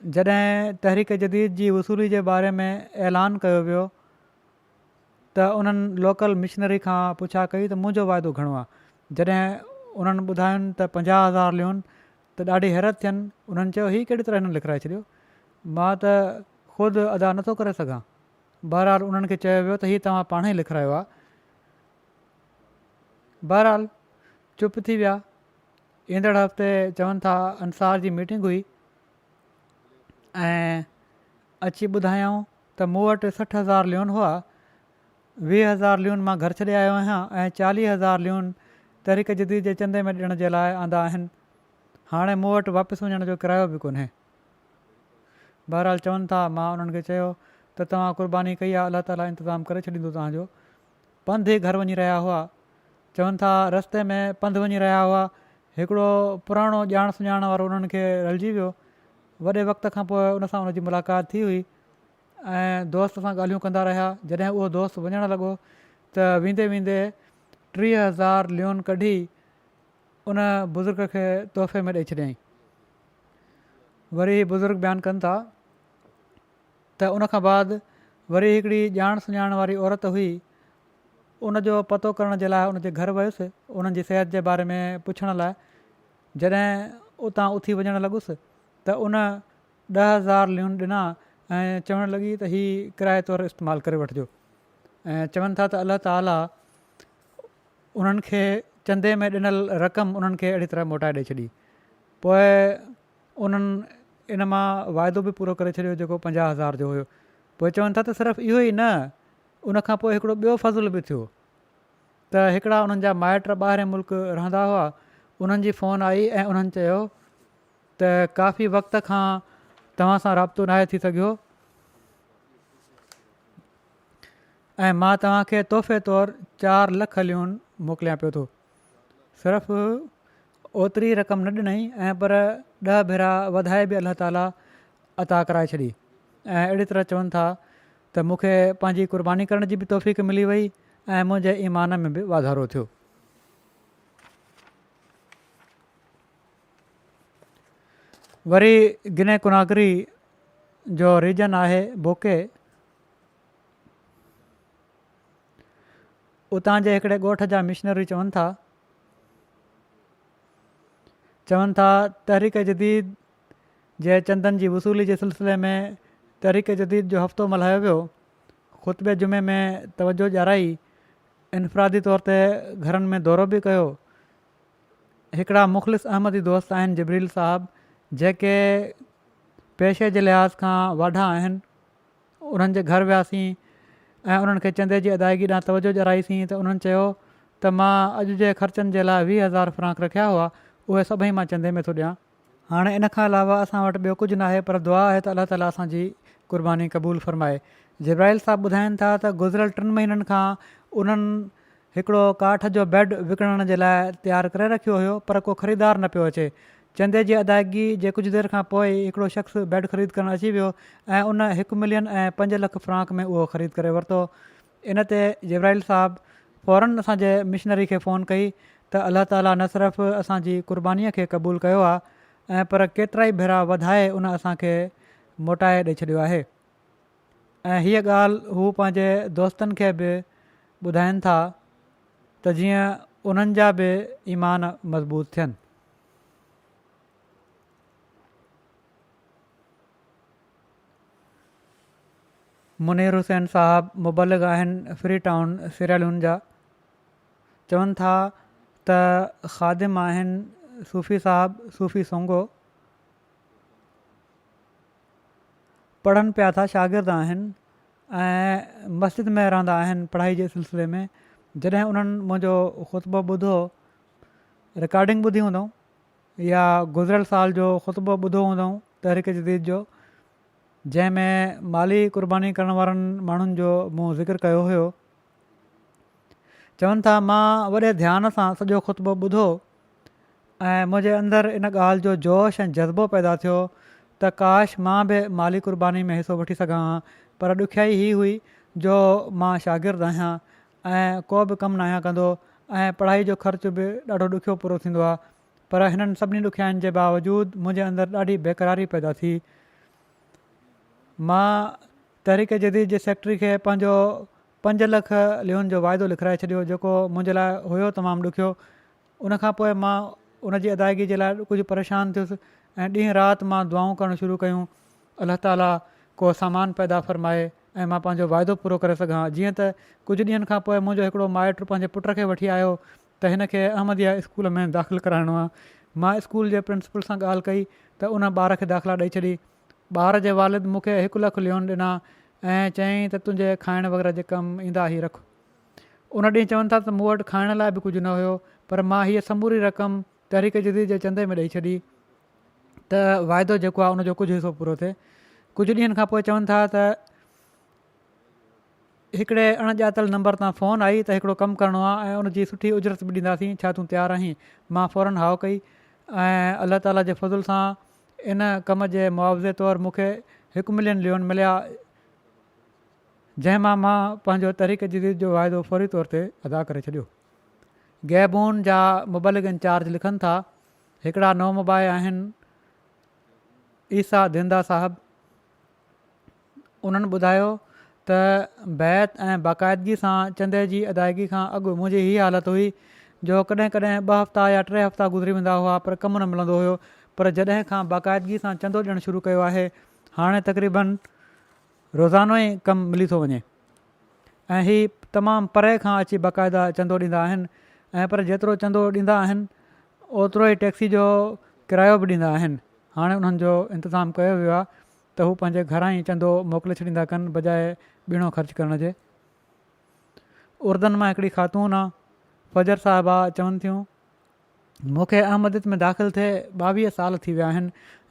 जॾहिं तहरीक जदीद जी वसूली जे बारे में ऐलान कयो वियो त उन्हनि लोकल मिशनरी खां पुछा कई त मुंहिंजो वाइदो घणो आहे। जॾहिं उन्हनि ॿुधायुनि त 50,000 लियोन त ॾाढी हैरत थियनि। उन्हनि चयो हीअ कहिड़ी तरह हिननि लिखाराए छॾियो, मां त ख़ुदि अदा नथो करे सघां। बहरहाल उन्हनि खे चयो वियो त हीअ तव्हां पाण ई लिखारायो आहे। बहरहाल चुप थी विया। ईंदड़ हफ़्ते चवनि था अंसार जी मीटिंग हुई ऐं अची ॿुधायऊं त मूं वटि 60,000 लियोन हुआ। 20,000 लियोन मां घर छॾे आयो आहियां ऐं 40,000 लियोन तहरीक जदीद जे चंदे में ॾियण जे लाइ आंदा आहिनि। हाणे मूं वटि वापसि वञण जो किरायो बि कोन्हे। बहरहाल चवनि था मां उन्हनि खे चयो त तव्हां क़ुर्बानी कई आहे, अलाह ताला इंतज़ाम करे छॾींदो तव्हांजो। पंधु ई घर वञी रहिया हुआ। चवनि था रस्ते में पंधु वञी रहिया हुआ, हिकिड़ो पुराणो ॼाण सुञाण वारो उन्हनि खे रलिजी वियो। वॾे वक़्त खां पोइ उन सां उनजी मुलाक़ात थी हुई ऐं दोस्त सां ॻाल्हियूं कंदा रहिया। जॾहिं उहो दोस्त वञणु लॻो त वेंदे वेंदे 30,000 लियोन कढी उन बुज़ुर्ग खे तोहफ़े में ॾेई छॾियईं। वरी बुज़ुर्ग बयानु कनि था त उन खां बाद वरी हिकिड़ी ॼाण सुञाण वारी औरत हुई। उनजो पतो करण जे लाइ उनजे घर वियुसि उन्हनि जी सिहत जे बारे में पुछण लाइ। जॾहिं उतां उथी वञणु लॻुसि त उन 10,000 लियोन ॾिना ऐं चवणु लॻी त हीअ किराए तौरु इस्तेमालु करे वठिजो। ऐं चवनि था त अलाह ताला उन्हनि खे चंदे में ॾिनल रक़म उन्हनि खे अहिड़ी तरह मोटाए ॾेई छॾी। पोइ उन्हनि इन मां वाइदो बि पूरो करे छॾियो जेको 50,000 जो हुयो। पोइ चवनि था त सिर्फ़ु इहो ई न, उनखां पोइ हिकिड़ो ॿियो फज़ुल बि थियो त हिकिड़ा उन्हनि जा माइट ॿाहिरि मुल्क रहंदा हुआ। उन्हनि जी फ़ोन आई ऐं उन्हनि चयो त काफ़ी वक़्त खां तव्हां सां राब्तो नाहे थी सघियो ऐं मां तव्हांखे तोहफ़े तौरु 4 लख लियोन मोकिलियां पियो थो। सिर्फ़ु ओतिरी रक़म न ॾिनई ऐं पर 10 भेरा वधाए बि अलाह ताला अता कराए छॾी। ऐं अहिड़ी तरह चवनि था त मूंखे पंहिंजी क़ुर्बानी करण जी बि तौफ़ीक़ मिली वई ऐं मुंहिंजे ईमान में बि वाधारो थियो। वरी गिने कुनागरी जो रीजन आहे बोके। उतां जे हिकिड़े ॻोठ जा मिशनरी चवनि था तहरीक जदीद जे चंदनि जी वसूली जे सिलसिले में तहरीक जदीद जो हफ़्तो मल्हायो वियो। ख़ुतबे जुमे में तवजो ॾियाराई, इनफ़रादी तौर ते घरनि में दौरो बि कयो। हिकिड़ा मुख़लिस अहमदी दोस्त आहिनि जबरील साहब जेके पेशे जे लिहाज़ खां वाढा आहिनि। उन्हनि जे घर वियासीं ऐं उन्हनि खे चंदे जी अदायगी ॾांहुं तवजो ॾियाराईसीं त उन्हनि चयो त मां अॼु जे ख़र्चनि जे लाइ 20,000 फ्रांक रखिया हुआ, उहे सभई मां चंदे में थो ॾियां। हाणे इन खां अलावा असां वटि ॿियो कुझु न आहे, पर दुआ आहे त अलाह ताला असांजी क़ुर्बानी क़बूलु फ़रमाए। जिब्राइल साहब ॿुधाइनि था त गुज़िरियल 3 महीननि खां उन्हनि हिकिड़ो काठ जो बेड विकिणण जे लाइ तयारु करे रखियो हुयो, पर को ख़रीदार न पियो अचे। चंदे जी अदायगी जे कुझु देरि खां पोइ हिकिड़ो शख़्स बेड ख़रीद करणु अची वियो ऐं उन 1 मिलियन ऐं 5 लख फ्रांक में उहो ख़रीद करे वरितो। इन ते जिब्राइल साहब फ़ौरन असांजे मिशनरी खे फ़ोन कई त अलाह ताला न सिर्फ़ु असांजी क़ुर्बानीअ खे क़बूलु कयो आहे ऐं पर केतिरा ई भेरा वधाए उन असांखे मोटाए ॾेई छॾियो आहे। ऐं हीअ ॻाल्हि हू पंहिंजे दोस्तनि खे बि ॿुधाइनि था त जीअं उन्हनि जा बि ईमान मज़बूत थियनि। मुनीर हुसैन साहबु मुबलिग आहिनि फ्री टाउन सिरालून जा। चवनि था त ख़ादिम आहिनि सूफ़ी साहबु सूफ़ी सोंगो, पढ़नि पिया था, शागिर्द आहिनि ऐं मस्जिद में रहंदा आहिनि पढ़ाई जे सिलसिले में। जॾहिं उन्हनि मुंहिंजो ख़ुतबो ॿुधो, रिकॉर्डिंग ॿुधी हूंदऊं या गुज़िरियल साल जो ख़ुतबो ॿुधो हूंदऊं तहरीक जदीद जो, जंहिंमें माली क़ुर्बानी करण वारनि माण्हुनि जो मूं ज़िक्र कयो हुयो। चवनि था मां वॾे ध्यान सां सॼो ख़ुतबो ॿुधो ऐं मुंहिंजे अंदरि इन ॻाल्हि जो जोश ऐं जज़्बो पैदा थियो त काश मां बि माली क़ुर्बानी में हिसो वठी सघां हा। पर ॾुखियाई ही हुई जो मां शागिर्द आहियां ऐं को बि कमु न आहियां कंदो ऐं पढ़ाई जो ख़र्च बि ॾाढो ॾुखियो पूरो थींदो आहे। पर हिननि सभिनी ॾुखियाईनि जे बावजूदु मुंहिंजे अंदरि ॾाढी बेक़रारी पैदा थी। मां तहरीक जदीद जे सेक्रेटरी खे पंहिंजो 5 लख लियोन जो वाइदो लिखाए छॾियो, जेको मुंहिंजे लाइ हुयो तमामु ॾुखियो। उनखां पोइ मां उनजी अदायगी जे लाइ कुझु परेशान थियुसि ऐं ॾींहुं राति मां दुआऊं करणु शुरू कयूं, अलाह ताला को सामान पैदा फ़रमाए ऐं मां पंहिंजो वाइदो पूरो करे सघां। जीअं त कुझु ॾींहंनि खां पोइ मुंहिंजो हिकिड़ो माइट पंहिंजे पुट खे वठी आयो त हिन खे अहमदिया स्कूल में दाख़िलु कराइणो आहे। मां स्कूल जे प्रिंसिपल सां ॻाल्हि कई त उन ॿार खे दाख़िला ॾेई छॾी। ॿार जे वालिद मूंखे 1 लख लियोन ॾिना ऐं चयईं त तुंहिंजे खाइण वग़ैरह जे कमु ईंदा ई रख। उन ॾींहुं चवनि था त मूं वटि खाइण लाइ बि कुझु न हुयो, पर मां हीअ समूरी रक़म तहरीक जदीद जे चंदे में ॾेई छॾी त वाइदो जेको आहे उनजो कुझु हिसो पूरो थिए। कुझु ॾींहंनि खां पोइ चवनि था त हिकिड़े अणॼातल नंबर तां फ़ोन आई त हिकिड़ो कमु करिणो आहे ऐं उनजी सुठी उजरत बि ॾींदासीं, छा तूं तयारु आहीं? मां फ़ौरन हाओ कई ऐं अलाह ताला जे फज़ुल सां इन कम जे मुआवज़े तौरु मूंखे 1 मिलियन लियोन मिलिया, जंहिंमां मां पंहिंजो तहरीक जदीद जो वाइदो फ़ौरी तौर ते अदा करे छॾियो। गैबून जा मुबलिग इंचार्ज लिखनि था, हिकिड़ा नौमबाए आहिनि ईसा दिंदा साहबु। उन्हनि ॿुधायो त बैत ऐं बाक़ाइदगी सां चंदे जी अदायगी खां अॻु मुंहिंजी हीअ हालत हुई जो कॾहिं कॾहिं 2 हफ़्ता या 3 हफ़्ता गुज़री वेंदा हुआ पर कमु न मिलंदो हुयो। पर जॾहिं खां बाक़ाइदगी सां चंदो ॾियणु शुरू कयो आहे, हाणे तक़रीबन रोज़ानो ई कमु मिली थो वञे ऐं हीअ तमामु परे खां अची बाक़ाइदा चंदो ॾींदा आहिनि ऐं पर जेतिरो चंदो ॾींदा आहिनि ओतिरो ई टैक्सी जो किरायो बि ॾींदा आहिनि। हाणे उन्हनि जो इंतिज़ामु कयो वियो आहे त हू पंहिंजे घरां ई चंदो मोकिले छॾींदा कनि बजाए ॿीणो ख़र्चु करण जे। उर्दन मां हिकिड़ी ख़ातून आहे फजर साहिबा, चवनि थियूं मूंखे अहमदियत में दाख़िलु थिए 22 साल थी विया आहिनि।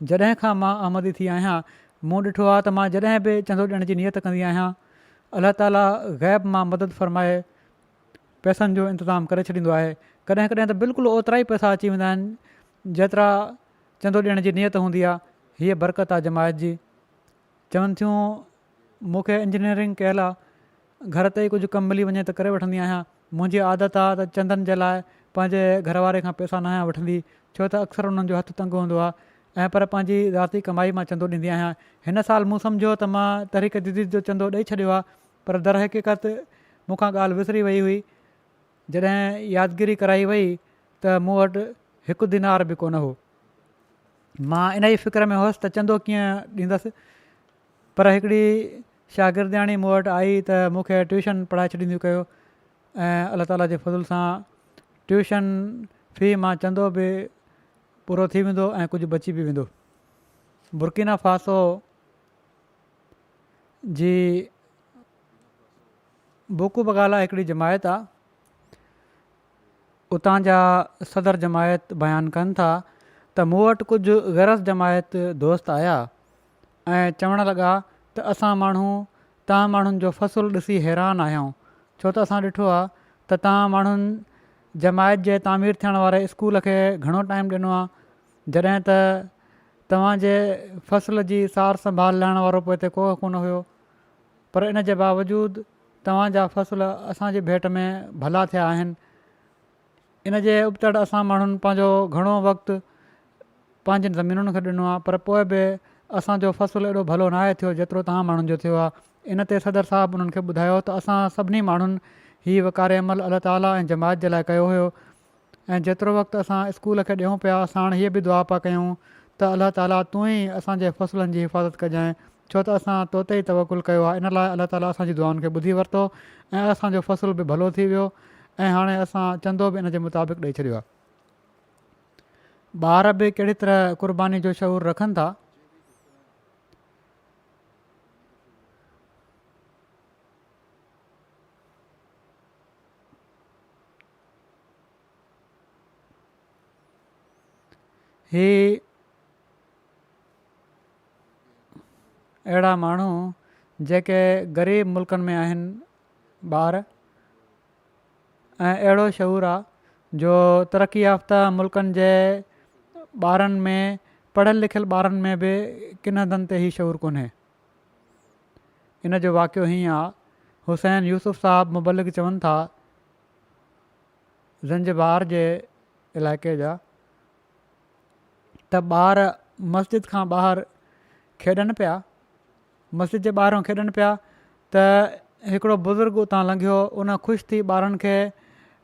जॾहिं खां मां अहमदी थी आहियां मूं ॾिठो आहे त मां जॾहिं बि चंदो ॾियण जी नियत कंदी आहियां, अलाह ताला ग़ैब मां मदद फ़रमाए पैसनि जो इंतिज़ामु करे छॾींदो आहे। कॾहिं कॾहिं त बिल्कुलु ओतिरा ई पैसा अची वेंदा आहिनि जेतिरा चंदो ॾियण जी नियत हूंदी आहे। हीअ बरक़त आहे जमायत जी। चवनि थियूं मूंखे इंजीनियरिंग कयल आहे, घर ते ई कुझु कमु मिली वञे त करे वठंदी आहियां। मुंहिंजी आदत आहे त चंदनि जे लाइ पंहिंजे घर वारे खां पैसा न आहियां वठंदी, छो त अक्सर उन्हनि जो हथु तंग हूंदो आहे ऐं पर पंहिंजी ज़ाती कमाई मां चंदो ॾींदी आहियां। हिन साल मूं सम्झो त मां तहरीक जदीद जो चंदो ॾेई छॾियो आहे, पर दर हक़ीक़त मूंखां ॻाल्हि विसरी वई हुई। जॾहिं यादगिरी कराई वई त मूं वटि 1 दीनार बि कोन हो। मां इन ई फ़िक्र में हुअसि त चंदो कीअं ॾींदसि, पर हिकिड़ी शागिर्दियाणी मूं वटि आई त मूंखे ट्यूशन पढ़ाए छॾींदियूं कयो ऐं अलाह ताला जे फज़ुल सां ट्यूशन फ़ी मां चंदो बि पूरो थी वेंदो ऐं कुझु बची बि वेंदो। बुर्किना फासो जी बुकू बगाला हिकिड़ी जमायत आहे, उतां जा सदर जमायत बयानु कनि था त मूं वटि कुझु गैरस जमायत दोस्त आया ऐं चवणु लॻा त असां माण्हू तव्हां माण्हुनि जो फ़सुलु ॾिसी हैरान आहियूं, छो त असां ॾिठो आहे त तव्हां माण्हुनि जमायत जे तामीर थियण वारे स्कूल खे घणो टाइम ॾिनो आहे, जॾहिं त तव्हांजे फ़सुल जी सार संभाल लहण वारो पोइ हिते को कोन हुयो। पर इन जे बावजूदि तव्हांजा फ़सुल असांजी भेट में भला थिया आहिनि। इन जे उबतड़ असां माण्हुनि पंहिंजो घणो वक़्तु पंहिंजनि ज़मीनुनि खे ॾिनो आहे, पर पोइ बि असांजो फ़सुलु एॾो भलो न आहे थियो जेतिरो तव्हां माण्हुनि जो थियो आहे। इन ते सदर साहिबु उन्हनि खे ॿुधायो त असां सभिनी माण्हुनि हीअ वकार अमल अलाह ताला ऐं जमात जे लाइ कयो हुयो, ऐं जेतिरो वक़्तु असां स्कूल खे ॾियूं पिया असां हाणे हीअ बि दुआ पिया कयूं त अलाह ताला तूं ई असांजे फ़सुलनि जी हिफ़ाज़त कजांइ, छो त असां तो ते ई तवकुलु कयो आहे। इन लाइ अलाह ताला असांजी दुआउनि खे ॿुधी वरितो ऐं असांजो फ़सुलु बि भलो थी वियो ऐं हाणे असां चंदो बि इन जे मुताबिक़ ॾेई छॾियो आहे। ॿार बि कहिड़ी तरह क़ुर्बानी जो शऊर रखनि था। ही अहिड़ा माण्हू जेके ग़रीब मुल्कनि में आहिनि ॿार, ऐं अहिड़ो शऊर आहे जो तरक़ी याफ़्ता मुल्कनि जे ॿारनि में पढ़ियल लिखियल ॿारनि में बि किन हंधनि ते ई शऊर कोन्हे। इन जो वाक़ियो हीअं आहे, हुसैन यूसुफ साहब मुबलिक चवनि था ज़ंजबार जे इलाइक़े जा, त ॿार मस्जिद खां ॿाहिरि खेॾनि पिया, मस्जिद जे ॿाहिरां खेॾनि पिया त हिकिड़ो बुज़ुर्ग उतां लंघियो, उन ख़ुशि थी ॿारनि खे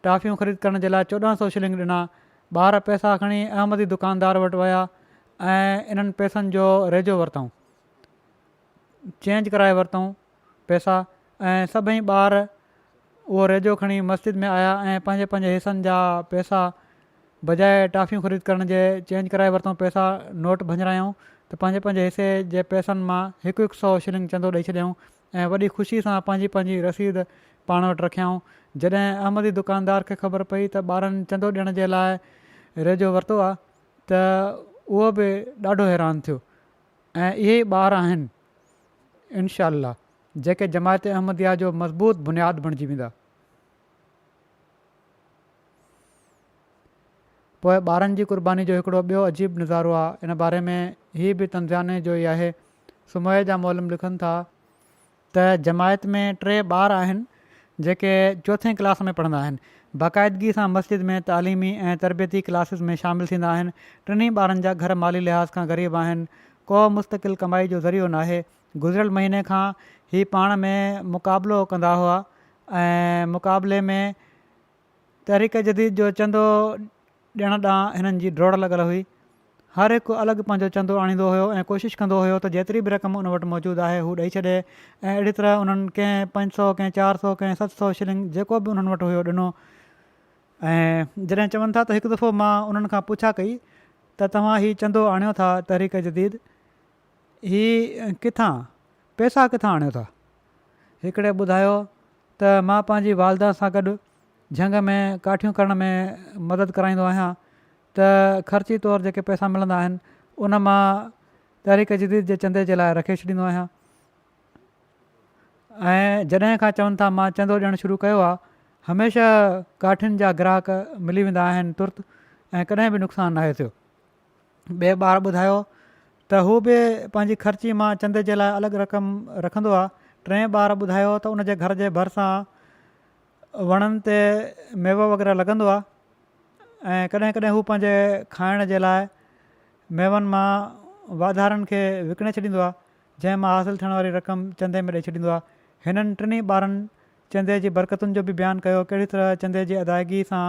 टाफ़ियूं ख़रीद करण जे लाइ 1400 शिलिंग ॾिना। ॿार पैसा खणी अहमदी दुकानदार वटि विया ऐं इन्हनि पैसनि जो रेजो वरितऊं, चेंज कराए वरितऊं पैसा, ऐं सभई ॿार उहो रेजो खणी मस्जिद में आया ऐं पंहिंजे पंहिंजे हिसनि जा पैसा बजाए टाफ़ियूं ख़रीद करण जे चेंज कराए वरितऊं, पैसा नोट भञरायूं त पंहिंजे पंहिंजे हिसे जे पैसनि मां 100 शिलिंग चंदो ॾेई छॾियऊं ऐं वॾी ख़ुशी सां पंहिंजी पंहिंजी रसीद पाण वटि रखियाऊं। जॾहिं अहमदी दुकानदार खे ख़बर पई त ॿारनि चंदो ॾियण जे लाइ रेजो वरितो आहे त उहो बि ॾाढो हैरान थियो। ऐं इहे ई ॿार आहिनि इनशा अल्लाह जेके जमायत अहमदिया जो मज़बूत बुनियादु बणिजी वेंदा। पोइ ॿारनि जी क़ुर्बानी जो हिकिड़ो ॿियो अजीब नज़ारो आहे, इन बारे में हीअ बि तंज़ियाने जो ई आहे। सुमय जा मौलम लिखनि था त जमायत में 3 ॿार आहिनि जेके 4थे क्लास में पढ़ंदा आहिनि, बाक़ाइदगी सां मस्जिद में तालीमी ऐं तरबियती क्लासिस में शामिलु थींदा आहिनि। 3 ॿारनि जा घर माली लिहाज़ खां ग़रीब आहिनि, को मुस्तक़िल कमाई जो ज़रियो नाहे। गुज़िरियल महीने खां ही पाण में मुक़ाबिलो कंदा हुआ ऐं मुक़ाबले में तहरीक जदीद जो चंदो ॾियण ॾांहुं हिननि जी डोड़ लॻल हुई। हर हिकु अलॻि पंहिंजो चंदो आणींदो हुयो ऐं कोशिशि कंदो हुयो त जेतिरी बि रक़म उन वटि मौजूदु आहे हू ॾेई छॾे, ऐं अहिड़ी तरह उन्हनि कंहिं 500 कंहिं 400 कंहिं 700 शिलिंग जेको बि उन्हनि वटि हुयो ॾिनो। ऐं जॾहिं चवनि था त हिकु दफ़ो मां उन्हनि खां पुछा कई त तव्हां हीउ चंदो आणियो था तहरीक जदीद, हीउ किथां पैसा किथां आणियो था? हिकिड़े ॿुधायो त मां पंहिंजी वालदा सां गॾु झंग में काठियूं करण में मदद कराईंदो आहियां, त ख़र्ची तौरु जेके पैसा मिलंदा आहिनि उन मां तहरीक जदीद जे चंदे जे लाइ रखे छॾींदो आहियां। ऐं जॾहिं खां चवनि था मां चंदो ॾियणु शुरू कयो आहे, हमेशह काठियुनि जा ग्राहक मिली वेंदा आहिनि तुर्त ऐं कॾहिं बि नुक़सानु नाहे थियो। ॿिए ॿार ॿुधायो त हू बि पंहिंजी ख़र्ची मां चंदे जे लाइ अलॻि रक़म रखंदो आहे। 3 ॿार ॿुधायो त उनजे घर जे भरिसां वणनि ते मेवो वग़ैरह लॻंदो आहे ऐं कॾहिं कॾहिं हू पंहिंजे खाइण जे लाइ मेवनि मां वाधारनि खे विकिणे छॾींदो आहे, जंहिं मां हासिलु थियण वारी रक़म चंदे में ॾेई छॾींदो आहे। हिननि 3 ॿारनि चंदे जी बरक़तुनि जो बि बयानु कयो, कहिड़ी तरह चंदे जी अदायगी सां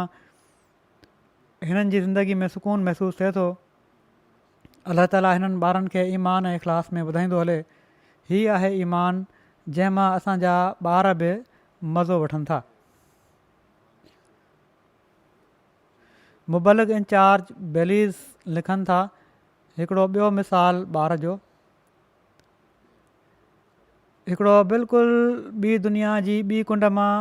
हिननि जी ज़िंदगी में सुकून महसूसु थिए थो। अलाह ताला हिननि ॿारनि खे ईमान ऐं इख़लास में वधाईंदो हले। हीअ आहे ईमान जंहिं मां असांजा ॿार बि मज़ो वठनि था। मुबलिग इंचार्ज बेलीज़ लिखनि था हिकिड़ो ॿियो मिसाल ॿार जो, हिकिड़ो बिल्कुलु ॿी दुनिया जी ॿी कुंड मां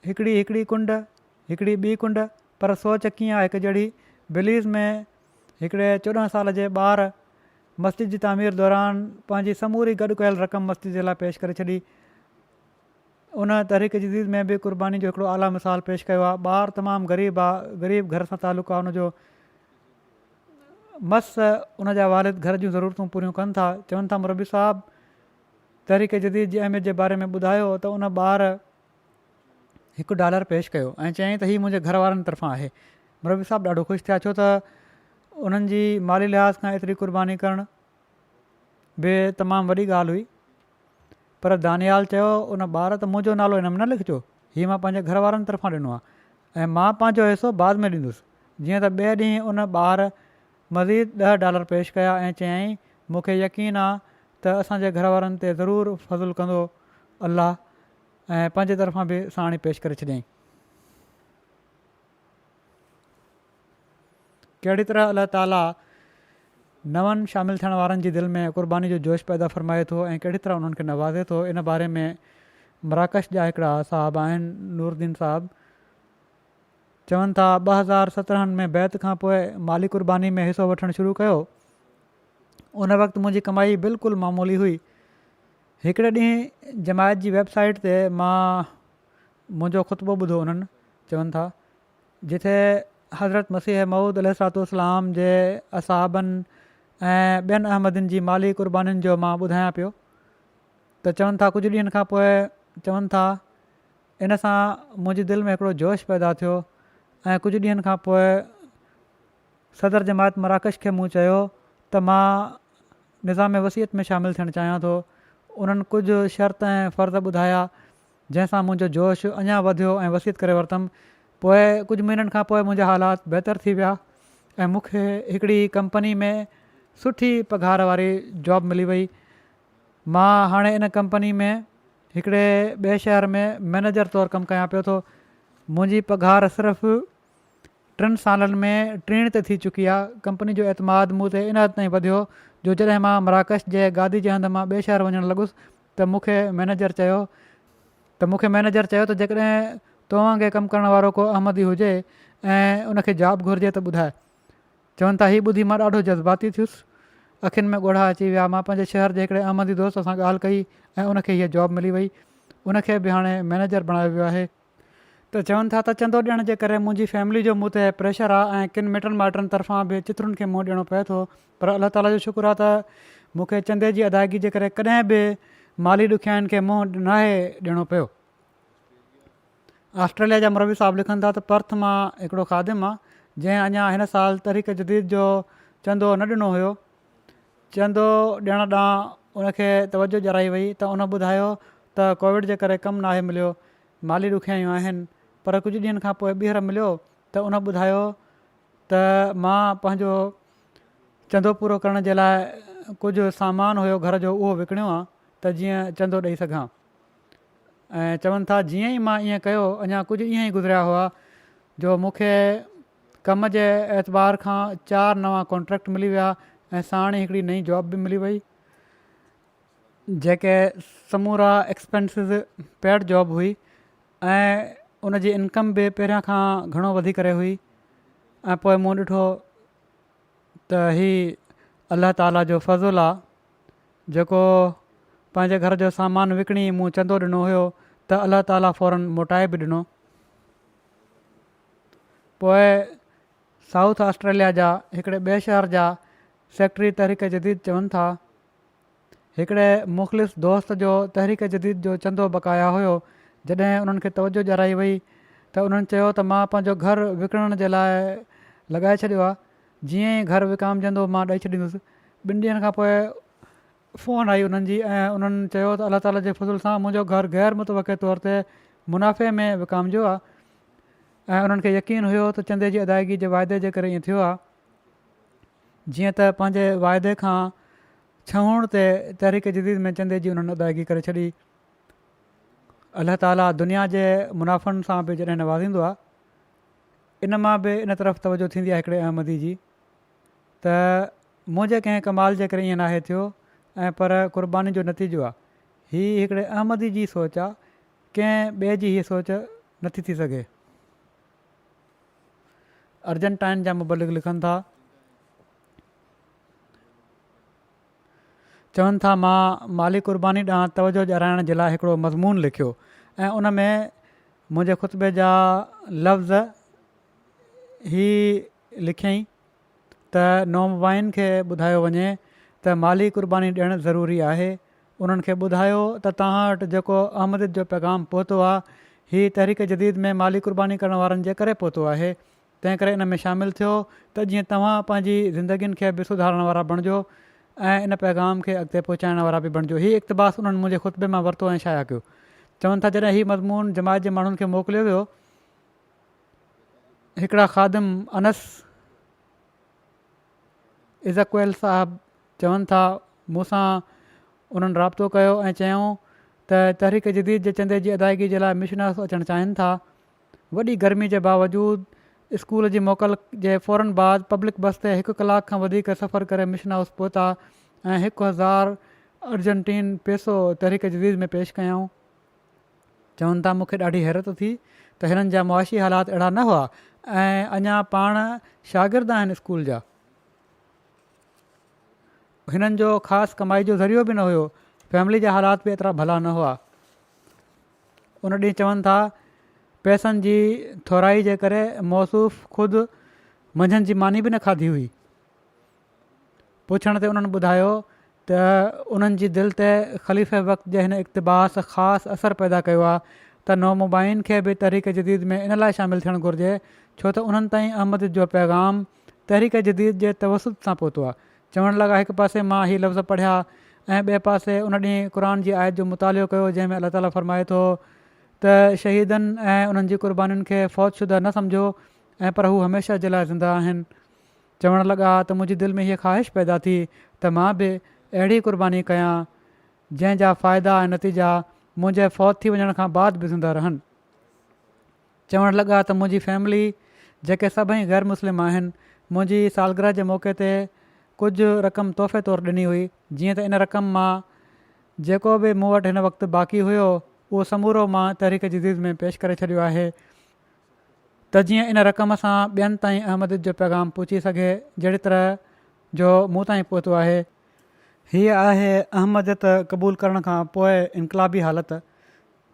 हिकिड़ी कुंड हिकिड़ी ॿी कुंड, पर सोच कीअं आहे हिकु जहिड़ी। बेलीज़ में हिकिड़े 14 साल जे ॿार मस्जिद जी तामीर दौरान पंहिंजी समूरी गॾु कयल रक़म मस्जिद जे लाइ पेश करे छॾी। उन तहरीक जदीद में बि क़ुर्बानी जो हिकिड़ो आला मिसाल पेश कयो आहे। ॿारु तमामु ग़रीब आहे, ग़रीब घर सां तालुक़ु आहे हुनजो। मस उन जा वालिद घर जूं ज़रूरतूं पूरियूं कनि था। चवनि था मुरबी साहब तहरीक जदीद जी अहमियत जे बारे में ॿुधायो त उन ॿार $1 पेश कयो ऐं चयईं त हीअ मुंहिंजे घर वारनि तरफ़ां आहे। मुरबी साहब ॾाढो ख़ुशि थिया, छो त उन्हनि जी माली लिहाज़ खां एतिरी क़ुर्बानी करणु बि तमामु वॾी ॻाल्हि हुई। पर दानियाल चयो उन ॿार त मुंहिंजो नालो हिन में न लिखिजो, हीअ मां पंहिंजे घर वारनि तरफ़ां ॾिनो आहे ऐं मां पंहिंजो हिसो बाद में ॾींदुसि। जीअं त ॿिए ॾींहुं उन ॿार मज़ीद $10 पेश कया ऐं चयईं मूंखे यकीन आहे त असांजे घर वारनि ते ज़रूरु फज़ुलु कंदो अलाह, ऐं पंहिंजे तरफ़ां बि साणी पेश करे छॾियईं। कहिड़ी तरह अलाह ताला नवनि शामिलु थियण वारनि जी दिलि में क़ुर्बानी जो जोश पैदा फ़रमाए थो ऐं कहिड़ी तरह उन्हनि खे नवाज़े थो, इन बारे में मराकश जा हिकिड़ा साहब आहिनि, नूरुद्दीन साहब चवनि था 2017 में बैत खां पोइ माली क़ुर्बानी में हिसो वठणु शुरू कयो। उन वक़्तु मुंहिंजी कमाई बिल्कुलु मामूली हुई। हिकिड़े ॾींहुं जमायत जी वेबसाइट ते मां मुंहिंजो ख़ुतबो ॿुधो। उन्हनि चवनि था जिथे हज़रत मसीह मऊद अलैहिस्सलाम जे असहाबनि ऐं ॿियनि अहमदनि जी माली क़ुर्बानीुनि जो मां ॿुधायां पियो त चवनि था कुझु ॾींहंनि खां पोइ चवनि था इन सां मुंहिंजी दिलि में हिकिड़ो जोश पैदा थियो ऐं कुझु ॾींहंनि खां पोइ सदर जमायत मराकश खे मूं चयो त मां निज़ाम वसीयत में शामिलु थियणु चाहियां थो। उन्हनि कुझु शर्त ऐं फ़र्ज़ ॿुधाया जंहिंसां मुंहिंजो जोश अञा वधियो ऐं वसीयत करे वरितमि। पोइ कुझु महीननि खां पोइ मुंहिंजा हालात बहितर थी विया ऐं मूंखे हिकिड़ी कंपनी में सुठी पघार वारी जॉब मिली वई। मां हाणे इन कंपनी में हिकिड़े ॿिए शहर में मैनेजर तौरु कमु कयां पियो थो। मुंहिंजी पघार सिर्फ़ु 3 सालनि में 3 ते थी चुकी आहे। कंपनी जो एतमाद मूं ते इन हद ताईं वधियो जो जॾहिं मां मराकश जे गादी जे हंधि मां ॿिए शहर वञणु लॻुसि त मूंखे मैनेजर चयो त जेकॾहिं तो वांगुरु कमु करण वारो को अहमदी हुजे ऐं उनखे जॉब घुरिजे त ॿुधाए। चवनि था हीअ ॿुधी मां ॾाढो जज़्बाती थियुसि, अखियुनि में ॻोढ़ा अची विया। मां पंहिंजे शहर जे हिकिड़े अहमदी दोस्त सां ॻाल्हि कई ऐं उनखे हीअ जॉब मिली वई। उनखे बि हाणे मैनेजर बणायो वियो आहे। त चवनि था त चंदो ॾियण जे करे मुंहिंजी फैमिली जो मूं ते प्रेशर आहे ऐं किन मिटनि माइटनि तरफ़ां बि चित्रुनि खे मुंहुं ॾियणो पए थो। पर अलाह ताला जो शुक्र आहे त मूंखे चंदे जी अदायगी जे करे कॾहिं बि माली ॾुखियाईनि खे मुंहुं नाहे ॾियणो पियो। ऑस्ट्रेलिया जा मुरबी साहब लिखनि था त पर्थ मां हिकिड़ो ख़ादिम आहे जंहिं अञा हिन साल तहरीक जदीद जो चंदो न ॾिनो हुयो। चंदो ॾियण ॾांहुं उनखे तवजो ॼाराई वई त उन ॿुधायो त कोविड जे करे कमु नाहे मिलियो, माली ॾुखियायूं आहिनि। पर कुझु ॾींहंनि खां पोइ ॿीहर मिलियो त उन ॿुधायो त मां पंहिंजो चंदो पूरो करण जे लाइ कुझु सामान हुयो घर जो उहो विकिणियो आहे त जीअं चंदो ॾेई सघां। ऐं चवनि था जीअं ई मां ईअं कयो अञा कुझु ईअं ई गुज़रिया हुआ जो मूंखे कम जे एतबार खां 4 नवां कॉन्ट्रैक्ट मिली विया ऐं साण ई हिकिड़ी नई जॉब बि मिली वई जेके समूरा एक्सपेंसिस पेड जॉब हुई ऐं उनजी इनकम बि पहिरियां खां घणो वधी करे हुई। ऐं पोइ मूं ॾिठो त हीउ अलाह ताला जो फज़ुलु आहे जेको पंहिंजे घर जो सामान विकिणी मूं चंदो ॾिनो हुयो त अलाह ताला फ़ौरन मोटाए बि ॾिनो। पोइ साउथ ऑस्ट्रेलिया जा हिकिड़े ॿिए शहर जा सेक्रेटरी तहरीक जदीद चवनि था हिकिड़े मुख़लिस दोस्त जो तहरीक जदीद जो चंदो बक़ाया हुयो। जॾहिं उन्हनि खे तवजो ॼाराई वई त उन्हनि चयो त मां पंहिंजो घरु विकिणण जे लाइ लॻाए छॾियो आहे, जीअं ई घरु विकामजंदो मां ॾेई छॾींदुसि। 2 ॾींहंनि खां पोइ फ़ोन आई उन्हनि जी ऐं उन्हनि चयो त अलाह ताला जे फज़ुल सां मुंहिंजो घरु ग़ैर मुतवक़े तौर ते मुनाफ़े में विकामजो आहे। ऐं उन्हनि खे यकीन हुयो त चंदे जी अदायगी जे वाइदे जे करे ईअं थियो आहे। जीअं त पंहिंजे वाइदे खां छहूण ते तहरीक जदीद में चंदे जी उन्हनि अदायगी करे छॾी। अलाह ताला दुनिया जे मुनाफ़नि सां बि जॾहिं नवाज़ींदो आहे इन मां बि इन तरफ़ तवजो थींदी आहे हिकिड़े अहमदी जी त मुंहिंजे कंहिं कमाल जे करे ईअं नाहे थियो ऐं पर क़ुर्बानी जो नतीजो आहे। हीअ हिकिड़े अहमदी जी सोच आहे, कंहिं ॿिए जी हीअ सोच नथी थी सघे। अर्जेंटाइन जा मुबलिक लिखनि था चवनि था मां माली क़ुर्बानी ॾांहुं तवजो ॾियाराइण जे लाइ हिकिड़ो मज़मून लिखियो ऐं उन में मुंहिंजे ख़ुतबे जा लफ़्ज़ ही लिखियईं त नौमुबाइन खे ॿुधायो वञे त माली क़ुर्बानी ॾियणु ज़रूरी आहे। उन्हनि खे ॿुधायो त तव्हां वटि जेको अहमद जो पैगाम पहुतो आहे हीअ तहरीक जदीद में माली क़ुर्बानी करण वारनि जे करे पहुतो आहे। तंहिं करे इन में शामिलु थियो त जीअं तव्हां पंहिंजी ज़िंदगीनि खे बि सुधारण वारा बणिजो ऐं इन पैगाम खे अॻिते पहुचाइण वारा बि बणिजो। हीअ इक़्तिबास उन्हनि मुंहिंजे ख़ुतबे मां वरितो ऐं शाया कयो। चवनि था जॾहिं हीअ मज़मून जमायत जे माण्हुनि खे मोकिलियो वियो, हिकिड़ा ख़ादिम अनस इज़क़वेल साहिबु चवनि था मूंसां उन्हनि राब्तो कयो ऐं चयऊं त तहरीक जदीद जे चंदे जी अदायगी जे लाइ मिशनर्स अचणु चाहिनि था। वॾी गर्मी जे बावजूदु स्कूल जी मोकल जे फ़ौरन बाद पब्लिक बस ते 1 कलाक खां वधीक सफ़र करे मिशन हाउस पहुता ऐं 1000 अर्जेंटीन पेसो तहरीक जदीद में पेश कयऊं। चवनि था मूंखे ॾाढी हैरत थी त हिननि जा मुआशी हालात अहिड़ा न हुआ ऐं अञा पाण शागिर्द आहिनि स्कूल जा। हिननि जो ख़ासि कमाई जो ज़रियो बि न हुयो, फैमिली जा हालात बि एतिरा भला न हुआ। उन ॾींहुं चवनि था पैसनि जी थोराई जे करे मौसूफ़ ख़ुदि मंझंदि जी मानी बि न खाधी हुई। पुछण ते उन्हनि ॿुधायो त उन्हनि जी दिलि ते ख़लीफ़े वक़्त जे हिन इक़्तिबास ख़ासि असरु पैदा कयो आहे त नौमुबाइन खे बि तहरीक जदीद में इन लाइ शामिलु थियणु घुरिजे छो त उन्हनि ताईं अहमद जो पैगाम तहरीक जदीद जे तवसुत सां पहुतो आहे। चवणु लॻा हिकु पासे मां हीअ लफ़्ज़ पढ़िया ऐं ॿिए पासे उन ॾींहुं क़ुर जी आयत जो मुतालियो कयो जंहिंमें अलाह ताला फ़रमाए थो त शहीदनि ऐं उन्हनि जी क़ुर्बानीुनि खे फ़ौजशुदा न सम्झो ऐं पर हू हमेशह जे लाइ ज़िंदा आहिनि। चवणु लॻा त मुंहिंजी दिलि में हीअ ख़्वाहिश पैदा थी त मां बि अहिड़ी क़ुर्बानी कयां जंहिंजा फ़ाइदा ऐं नतीजा मुंहिंजे फ़ौत थी वञण खां बाद बि ज़िंदा रहनि। चवणु लॻा त मुंहिंजी फैमिली जेके सभई ग़ैर मुस्लिम आहिनि मुंहिंजी सालगिरह जे मौक़े ते कुझु रक़म तोहफ़े तौरु ॾिनी हुई, जीअं त इन रक़म मां जेको बि मूं वटि हिन वक़्तु बाक़ी हुयो उहो समूरो मां तहरीक जदीद में पेश करे छॾियो आहे त जीअं इन रक़म सां ॿियनि ताईं अहमद जो पैगाम पहुची सघे जहिड़ी तरह जो मूं ताईं पहुतो आहे। हीअ आहे अहमदियत क़बूल करण खां पोइ इनकलाबी हालति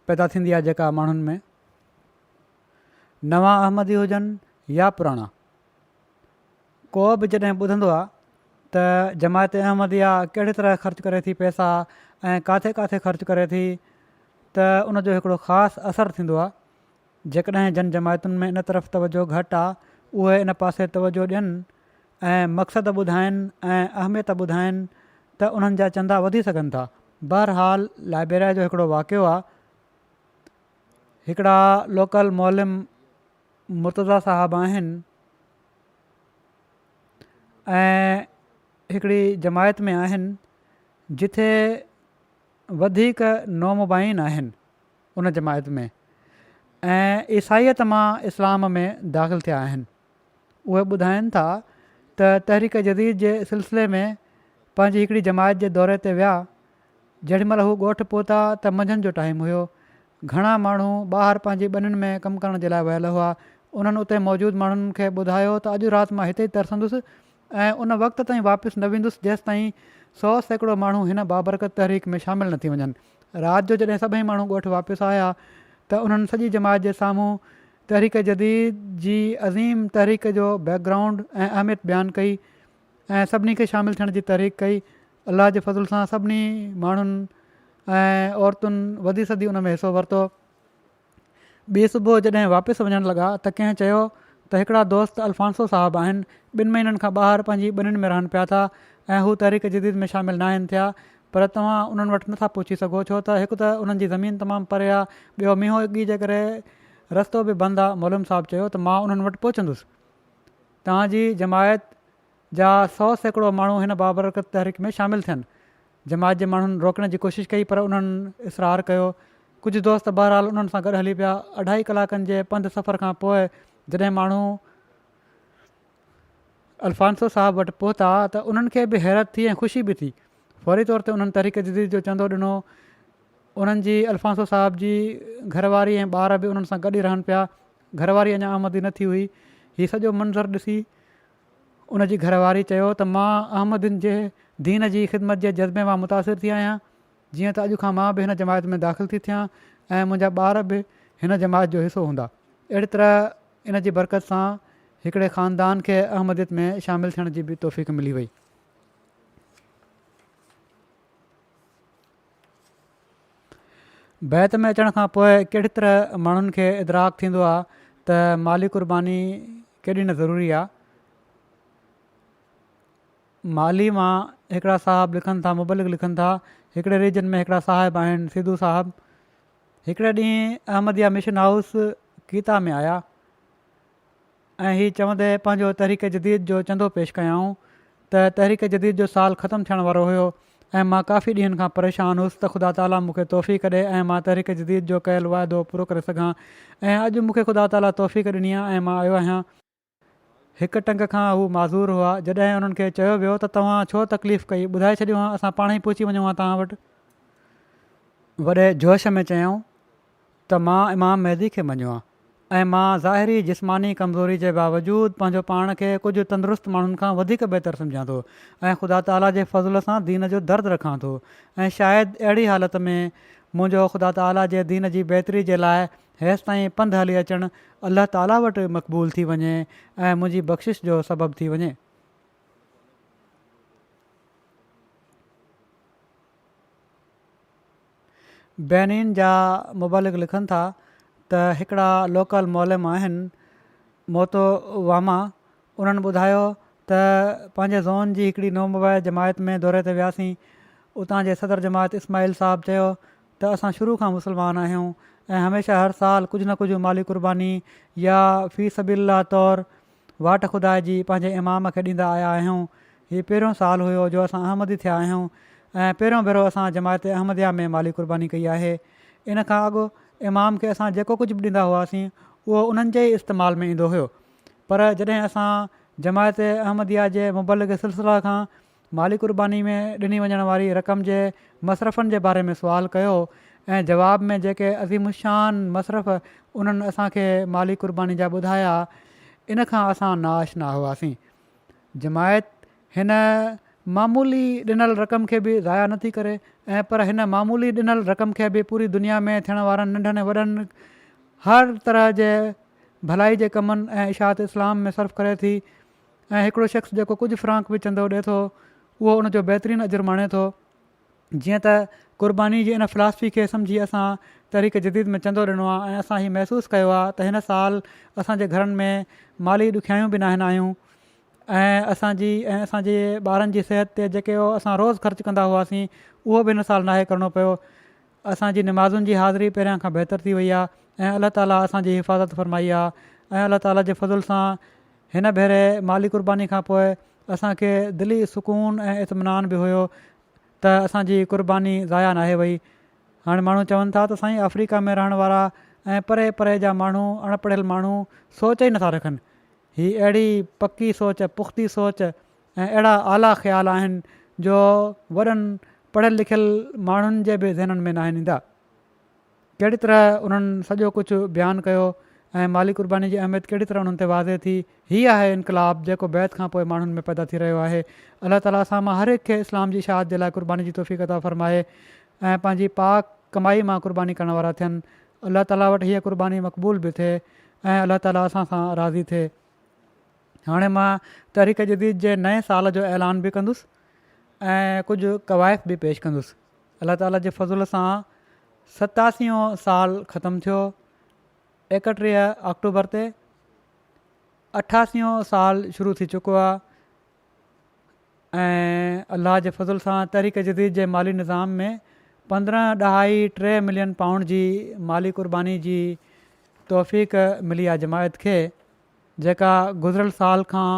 पैदा थींदी आहे जेका माण्हुनि में। नवां अहमदी हुजनि या पुराणा, को बि जॾहिं ॿुधंदो आहे त जमायत अहमदिया कहिड़ी तरह ख़र्चु करे थी पैसा ऐं किथे किथे ख़र्चु करे थी त उनजो हिकिड़ो ख़ासि असरु थींदो आहे। जेकॾहिं जन जमायतुनि में इन तरफ़ तवजो घटि आहे उहे इन पासे तवजो ॾियनि ऐं मक़सदु ॿुधाइनि ऐं अहमियत ॿुधाइनि त उन्हनि जा चंदा वधी सघनि था। बहरहाल लाइब्रेरिया जो हिकिड़ो वाक़ियो आहे। हिकिड़ा लोकल मौलिम मुर्तज़ा साहबु आहिनि ऐं हिकिड़ी जमायत में आहिनि जिथे वधीक नौमुबाइन आहिनि उन जमायत में ऐं ईसाईयत मां इस्लाम में दाख़िल थिया आहिनि। उहे ॿुधाइनि था त तहरीक जदीद जे सिलसिले में पंहिंजी हिकिड़ी जमायत जे दौरे ते विया। जेॾीमहिल हू ॻोठु पहुता त मंझंदि जो टाइम हुयो। घणा माण्हू ॿाहिरि पंहिंजी ॿनियुनि में कमु करण जे लाइ वियल हुआ। उन्हनि उते मौजूदु माण्हुनि खे ॿुधायो त अॼु राति मां हिते ई तरसंदुसि ऐं उन वक़्त ताईं वापसि न वेंदुसि जेसि ताईं 100 सैकड़ो माण्हू हिन बाबरकत तहरीक में शामिलु न थी वञनि। राति जो जॾहिं सभई माण्हू ॻोठु वापसि आया त उन्हनि सॼी जमायत जे साम्हूं तहरीक जदीद जी अज़ीम तहरीक जो बैकग्राउंड ऐं अहमियत बयानु कई ऐं सभिनी खे शामिलु थियण जी तहरीक कई। अलाह जे फज़ल सां सभिनी माण्हुनि ऐं औरतुनि वधी सदी उन में हिसो वरितो। ॿी सुबुह जॾहिं वापसि वञणु लॻा त कंहिं चयो त हिकिड़ा दोस्त अल्फांसो साहबु आहिनि, 2 महीननि खां ॿाहिरि पंहिंजी ॿनियुनि में रहनि पिया था ऐं हू तहरीक जदीद में शामिलु न आहिनि थिया, पर तव्हां उन्हनि वटि नथा पहुची सघो छो त हिकु त उन्हनि जी ज़मीन तमामु परे आहे, ॿियो मींहुं अॻी जे करे रस्तो बि बंदि आहे। मौलम साहिबु चयो त मां उन्हनि वटि पहुचंदुसि। तव्हांजी जमायत जा 100 सैकड़ो माण्हू हिन बाबरकत तहरीक में शामिलु थियनि। जमायत जे माण्हुनि रोकण जी कोशिशि कई पर उन्हनि इसरार कयो। कुझु दोस्त बहरहाल उन्हनि सां गॾु हली पिया। 2.5 कलाकनि जे पंधु सफ़र खां पोइ जॾहिं माण्हू अल्फांसो साहिबु वटि पहुता त उन्हनि खे बि हैरत थी ऐं ख़ुशी बि थी। फौरी तौर ते उन्हनि तहरीक जदीद जो चंदो ॾिनो। उन्हनि जी अल्फांसो साहिब जी घरवारी ऐं ॿार बि उन्हनि सां गॾु ई रहनि पिया। घरवारी अञा अहमदी न थी हुई। हीउ सॼो मंज़रु ॾिसी उनजी घरवारी चयो त मां अहमदनि जे दीन जी ख़िदमत जे जज़्बे मां मुतासिर थी आहियां। जीअं त अॼु खां मां बि हिन जमायत में दाख़िल थी थियां ऐं मुंहिंजा ॿार बि हिन जमायत जो हिसो हूंदा। अहिड़ी तरह इन जी बरकत सां हिकिड़े ख़ानदान खे अहमदियत में शामिलु थियण जी बि तौफ़ीक़ मिली वई। बैत में अचण खां पोइ कहिड़ी तरह माण्हुनि खे इदराक थींदो आहे त माली क़ुर्बानी केॾी न ज़रूरी आहे। माली मां हिकिड़ा साहब लिखनि था, मुबलिक लिखनि था, हिकिड़े रीजन में हिकिड़ा साहिब आहिनि, सिद्धू साहब, हिकिड़े ॾींहुं अहमदिया मिशन हाउस कीता में आया ऐं हीअ चवंदे पंहिंजो तहरीक जदीद जो चंदो पेश कयाऊं त तहरीक जदीद जो साल ख़तमु थियण वारो हुयो ऐं मां काफ़ी ॾींहंनि खां परेशान हुउसि त ख़ुदा ताला मूंखे तौफ़ीक़ ॾे ऐं मां तहरीक जदीद जो कयल वाइदो पूरो करे सघां। ऐं अॼु मूंखे ख़ुदा ताला तौफ़ीक़ ॾिनी आहे ऐं मां आयो आहियां। हिकु टंग खां हू माज़ूर हुआ। जॾहिं उन्हनि खे चयो वियो त तव्हां छो तकलीफ़ कई, ॿुधाए छॾियो हां, असां पाण ई पहुची वञूं हां तव्हां वटि। वॾे जोश में चयऊं त मां इमाम महदी खे मञियो आहे ऐं मां ज़ाहिरी जिस्मानी कमज़ोरी जे बावजूदु पंहिंजो पाण खे कुझु तंदुरुस्त माण्हुनि खां वधीक बहितर सम्झां थो ऐं ख़ुदा ताला जे फज़ुल सां दीन जो दर्द रखां थो ऐं शायदि अहिड़ी हालत में मुंहिंजो ख़ुदा ताला जे दीन जी बहितरी जे लाइ हेसि ताईं पंधु हली अचणु अलाह ताला वटि मक़बूल थी वञे ऐं मुंहिंजी बख़्शिश जो सबबु थी वञे। बैनिन जा मुबालिक लिखनि था त हिकिड़ा लोकल मोलम आहिनि मोतो वामा, उन्हनि ॿुधायो त पंहिंजे ज़ोन जी हिकिड़ी नोमबाए जमायत में दौरे ते वियासीं। उतां जे सदर जमायत इस्माइल साहब चयो त असां शुरू खां मुस्लमान आहियूं ऐं हमेशह हर साल कुझु न कुझु माली क़ुर्बानी या फ़ी सबीलिल्लाह तौरु वाट खुदा जी पंहिंजे इमाम खे ॾींदा आया आहियूं। हीउ पहिरियों साल हुयो जो असां अहमदी थिया आहियूं ऐं पहिरियों भेरो असां जमायत अहमदिया में माली क़ुर्बानी कई आहे। इन खां अॻु इमाम खे असां जेको कुझु बि ॾींदा हुआसीं उहो उन्हनि जे ई इस्तेमाल में ईंदो हुयो। पर जॾहिं असां जमायत अहमदिया जे मुबलिक सिलसिला खां माली क़ुर्बानी में ॾिनी वञण वारी रक़म जे मसरफ़नि जे बारे में सुवाल कयो ऐं जवाब में जेके अज़ीमुशान मसरफ़ उन्हनि असांखे माली क़ुर्बानी जा ॿुधाया, इन खां असां नाआशना हुआसीं। जमायत हिन मामूली ॾिनल रक़म खे बि ज़ाया नथी करे ऐं पर हिन मामूली ॾिनल रक़म खे बि पूरी दुनिया में थियण वारनि नंढनि ऐं वॾनि हर तरह जे भलाई जे कमनि ऐं इशात इस्लाम में सर्फ़ करे थी। ऐं हिकिड़ो शख़्स जेको कुझु फ़्रांक बि चंदो ॾिए थो उहो उनजो बहितरीनु अजुर माणे थो। जीअं त क़ुर्बानी जी इन फ़िलासफ़ी खे सम्झी असां तहरीक जदीद में चंदो ॾिनो आहे ऐं असां हीउ महसूसु कयो आहे त हिन साल असांजे घरनि में माली ॾुखियायूं बि न आहिनि आयूं ऐं असांजे ॿारनि जी सिहत ते जेके असां रोज़ु ख़र्चु कंदा हुआसीं उहो बि हिन साल नाहे करिणो पियो। असांजी नमाज़ुनि जी हाज़िरी पहिरियां खां बहितर थी वई आहे ऐं अलाह ताला असांजी हिफ़ाज़त फ़रमाई आहे ऐं अलाह ताला जे फज़ुल सां हिन भेरे माली क़ुर्बानी खां पोइ असांखे दिली सुकून ऐं इत्मिनान बि हुयो त असांजी क़ुर्बानी ज़ाया नाहे वई। हाणे माण्हू चवनि था त साईं अफ्रीका में रहण वारा ऐं परे परे जा माण्हू अणपढ़ियल माण्हू सोच ई नथा रखनि। हीअ अहिड़ी पकी सोच, पुख़्ती सोच ऐं अहिड़ा आला ख़्याल आहिनि जो वॾनि पढ़ियल लिखियल माण्हुनि जे बि ज़हननि में न आहिनि ईंदा। कहिड़ी तरह उन्हनि सॼो कुझु बयानु कयो ऐं माली क़ुर्बानी जी अहमियत कहिड़ी तरह उन्हनि ते वाज़े थी। हीअ आहे इनकलाब जेको बैत खां पोइ माण्हुनि में पैदा थी रहियो आहे। अलाह ताला सां मां हर हिकु खे इस्लाम जी इशाअत जे लाइ क़ुर्बानी जी तौफ़ीक़ अता फ़रमाए ऐं पंहिंजी पाक कमाई मां क़ुर्बानी करण वारा थियनि। अलाह ताला वटि हीअ क़ुर्बानी मक़बूल बि थिए ऐं अलाह ताला असां सां राज़ी थिए। हाणे मां तहरीक जदीद जे नए साल जो ऐलान बि कंदुसि ऐं कुझु कवाइफ़ बि पेश कंदुसि। अलाह ताला जे फज़ुल सां 87 साल ख़तमु थियो 31 अक्टूबर ते। 88 साल शुरू थी चुको आहे ऐं अलाह जे फज़ुल सां तहरीक जदीद जे माली निज़ाम में 15.3 मिलियन पाउंड जी माली क़ुर्बानी जी तौफ़ीक़ मिली आहे जमायत खे, जेका गुज़िरियल साल खां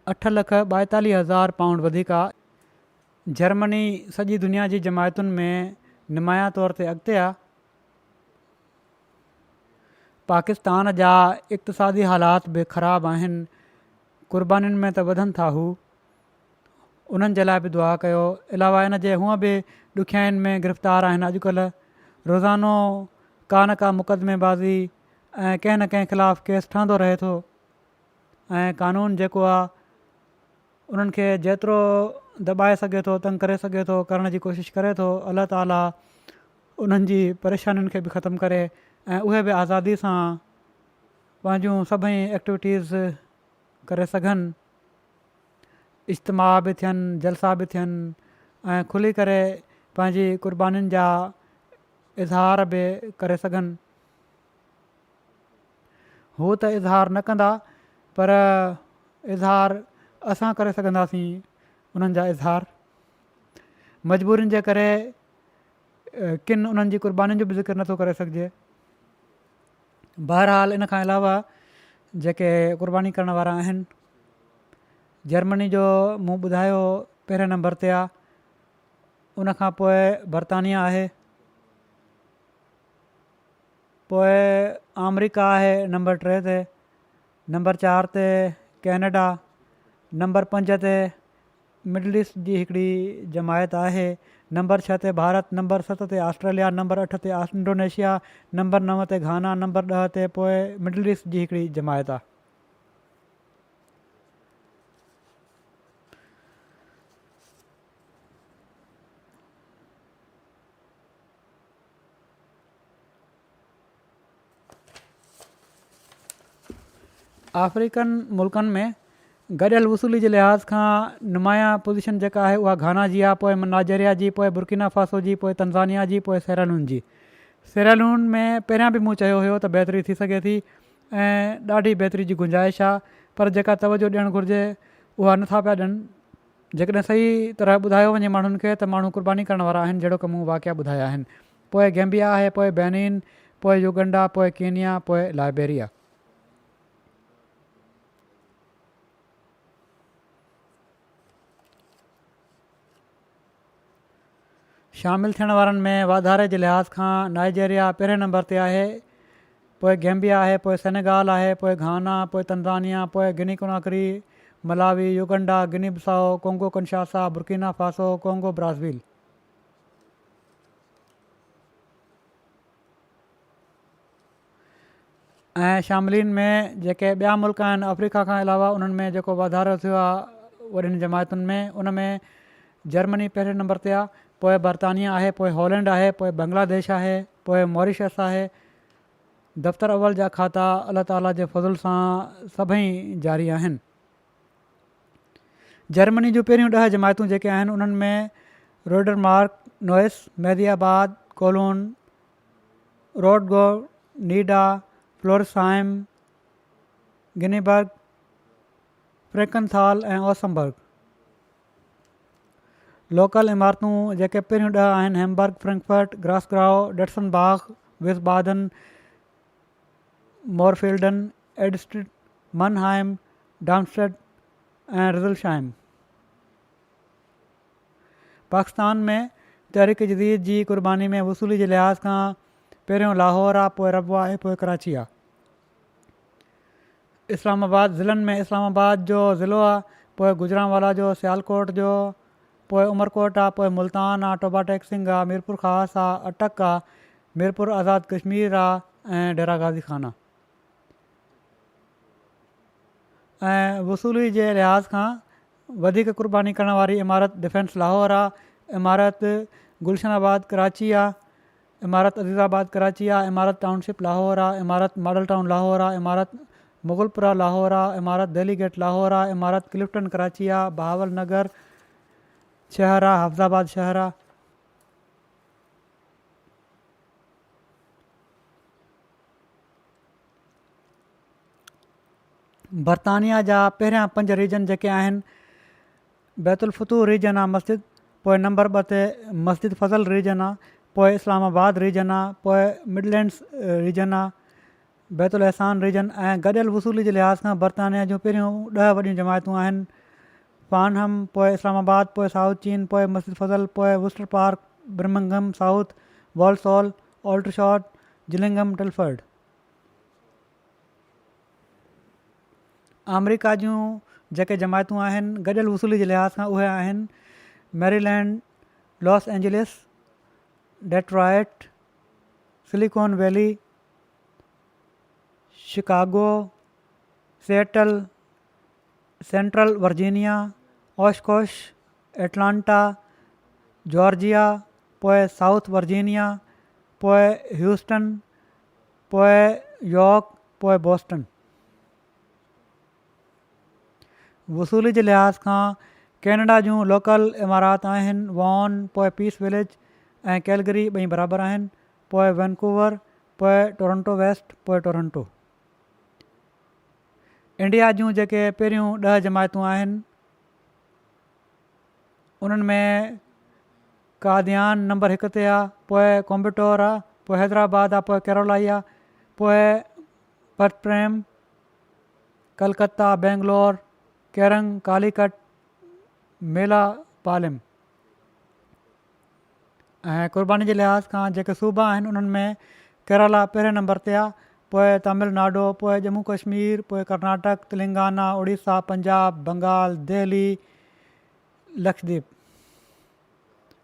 8,42,000 पाउंड वधीक आहे। जर्मनी सॼी दुनिया जी जमायतुनि में नुमाया तौर ते अॻिते आहे। पाकिस्तान जा इक़्तिसादी हालात बि ख़राबु आहिनि, क़ुर्बानीुनि में त वधनि था हू, उन्हनि जे लाइ बि दुआ कयो। अलावा इन जे हूअं बि ॾुखियाईनि में गिरफ़्तार आहिनि अॼुकल्ह। रोज़ानो का न का मुक़दमेबाज़ी ऐं कंहिं न कंहिं ख़िलाफ़ु केस ठहंदो रहे थो ऐं कानून जेको आहे उन्हनि खे जेतिरो दॿाए सघे थो, तंग करे सघे थो, करण जी कोशिशि करे थो, अलाह ताला उन्हनि जी परेशानियुनि खे बि ख़तमु करे ऐं उहे बि आज़ादी सां पंहिंजूं सभई एक्टिविटीज़ करे सघनि, इज्तिमा बि थियनि, जलसा बि थियनि ऐं खुली करे पंहिंजी क़ुर्बानीुनि जा इज़हार बि करे सघनि। हू त इज़हार न कंदा, पर इज़हार असां करे सघंदासीं उन्हनि जा इज़हार। मजबूरियुनि जे करे किन उन्हनि जी क़ुर्बानीुनि जो बि ज़िक्र नथो करे सघिजे। बहरहाल इन खां अलावा जेके क़ुर्बानी करण वारा आहिनि, जर्मनी जो मूं ॿुधायो पहिरें नंबर ते आहे, उनखां पोइ बर्तानिया आहे, पोइ अमरीका आहे नंबर 3 ते, नंबर 4 ते कैनेडा, नंबर 5 ते मिडल ईस्ट जी हिकिड़ी जमायत आहे, नंबर 6 ते भारत, नंबर 7 ते ऑस्ट्रेलिया, नंबर 8 ते इंडोनेशिया, नंबर 9 ते घाना, नंबर 10 ते पोइ मिडल ईस्ट जी हिकिड़ी जमायत आहे। अफ्रीकन मुल्कनि में गॾियल वसूली जे लिहाज़ खां नुमाया पोज़ीशन जेका आहे उहा घाना जी आहे, पोइ नाइजेरिया जी, पोइ बुर्किना फासो जी, पोइ तंज़ानिया जी, पोइ सेरालून जी। सेरालून में पहिरियां बि मूं चयो हुयो त बहितरी थी सघे थी ऐं ॾाढी बहितरी जी गुंजाइश आहे, पर जेका तवजो ॾियणु घुरिजे उहा नथा पिया ॾियनि। जेकॾहिं सही तरह ॿुधायो वञे माण्हुनि खे त माण्हू क़ुर्बानी करण वारा आहिनि, जहिड़ो की मूं वाक़िया ॿुधाया आहिनि। पोइ गैम्बिया आहे, पोइ बेनिन, पोइ युगंडा, पोइ केनिया, पोइ लाइबेरिया। शामिलु थियण वारनि में वाधारे जे लिहाज़ खां नाइजेरिया पहिरें नंबर ते आहे, पोइ गैम्बिया आहे, पोइ सेनेगाल आहे, पोइ घाना, पोइ तंज़ानिया, पोइ Guinea Conakry, Malawi, Uganda, Guinea Bissau, Congo Kinshasa, Burkina Faso, Congo Brazil. ऐं शामिलीन में जेके ॿिया मुल्क आहिनि अफ्रीका खां अलावा, उन्हनि में जेको वाधारो थियो आहे वॾियुनि जमायतुनि में, उन में जर्मनी पहिरें नंबर ते आहे, पोइ बर्तानिया आहे, पोइ हॉलैंड आहे, पोइ बांग्लादेश आहे, पोइ मॉरिशस आहे। दफ़्तर अव्वल जा खाता अलाह ताला जे फज़ुल सां सभई जारी आहिनि। जर्मनी जूं पहिरियों 10 जमायतूं जेके आहिनि उन्हनि में रोडरमार्क, नोइस, मेदियाबाद, कोलोन, रोडगो, नीडा, फ्लोरसाइम, गिनीबर्ग, फ्रैंकनथाल ऐं ओसमबर्ग। लोकल इमारतूं जेके पहिरियों 10 आहिनि हैम्बर्ग, फ्रैंकफर्ट, ग्रासग्राउ, डटसनबाग, विस्बादन, मोरफील्डन, एडस्ट्रिट, मनहाइम, डार्मस्टेड ऐं रिज़लशाइम। पाकिस्तान में तहरीक जदीद जी क़ुर्बानी में वसूली जे लिहाज़ खां पहिरियों लाहौर आहे, पोइ रबवा आहे, पोइ कराची आहे। इस्लामाबाद ज़िलनि में इस्लामाबाद जो ज़िलो आहे, पोइ गुजरांवाला जो, सियालकोट जो, पोइ उमरकोट आहे, पोइ मुल्तान आहे, टोबा टेक सिंह आहे, मीरपुर ख़ास आहे, अटक आहे, मीरपुर आज़ाद कश्मीर आहे ऐं डेरा गाज़ी खान आहे। ऐं वसूली जे लिहाज़ खां वधीक क़ुर्बानी करण वारी इमारत डिफेंस लाहौर आहे, इमारत गुलशनाबाद कराची आहे, इमारत अज़ीज़ाबाद कराची आहे, इमारत टाउनशिप लाहौर आहे, इमारत मॉडल टाउन लाहौर आहे, इमारत मुगलपुरा लाहौर आहे, इमारत दिल्ली गेट लाहौर आहे, इमारत क्लिफ्टन कराची आहे, बहावल नगर शहर आहे, हफ़्ज़ाबाद शहर आहे। बर्तानिया जा पहिरियां 5 रीजन जेके आहिनि, बैतुल फतूह रीजन आहे मस्जिद, पोइ नंबर 2 ते मस्जिद फज़ल रीजन आहे, पोइ इस्लामाबाद रीजन आहे, पोइ मिडलैंड्स रीजन आहे, बैतुल एहसान रीजन। ऐं गॾियल वसूली जे लिहाज़ खां बर्तानिया जूं पहिरियों 10 वॾियूं जमायतूं आहिनि, फानहम, पोइ इस्लामाबाद, पोइ साउथ चीन, पोइ मस्जिद फज़ल, पोइ वुस्टर पार्क, ब्रिमिंघम साउथ, वॉल्सॉल, ऑल्टरशॉट, जिलिंगम, टिलफर्ड। अमरीका जूं जेके जमायतूं आहिनि गॾियल वसूली जे लिहाज़ खां उहे आहिनि Maryland, Los Angeles, Detroit, silicon valley, Chicago, Seattle, central Virginia, Oshkosh, Atlanta, Georgia, पोइ साउथ वर्जीनिया, पोइ ह्यूस्टन, पोइ यॉर्क, पोइ बोस्टन। वसूली जे लिहाज़ खां कैनेडा जूं लोकल इमारात आहिनि वॉन, पोइ पीस विलेज ऐं कैलगरी ॿई बराबरि आहिनि, पोइ वैनकूवर, पोइ टोरंटो वेस्ट, पोइ टोरंटो। इंडिया जूं जेके पहिरियूं 10 जमायतूं आहिनि उन्हनि में कादियान नंबर 1 ते आहे, पोइ कोम्बटोर आहे, पोइ हैदराबाद आहे, पोइ केरोलाई आहे, पोइ परप्रेम, कलकत्ता, बेंगलोर, केरंग, कालीकट, मेला पालम। ऐं क़ुर्बानी जे लिहाज़ खां जेके सूबा आहिनि उन्हनि में केरला पहिरें नंबर ते आहे, पोइ तमिलनाडु, पोइ जम्मू कश्मीर, पोइ कर्नाटक, तेलंगाना, उड़ीसा, पंजाब, बंगाल, दिल्ली, लक्षद्वीप।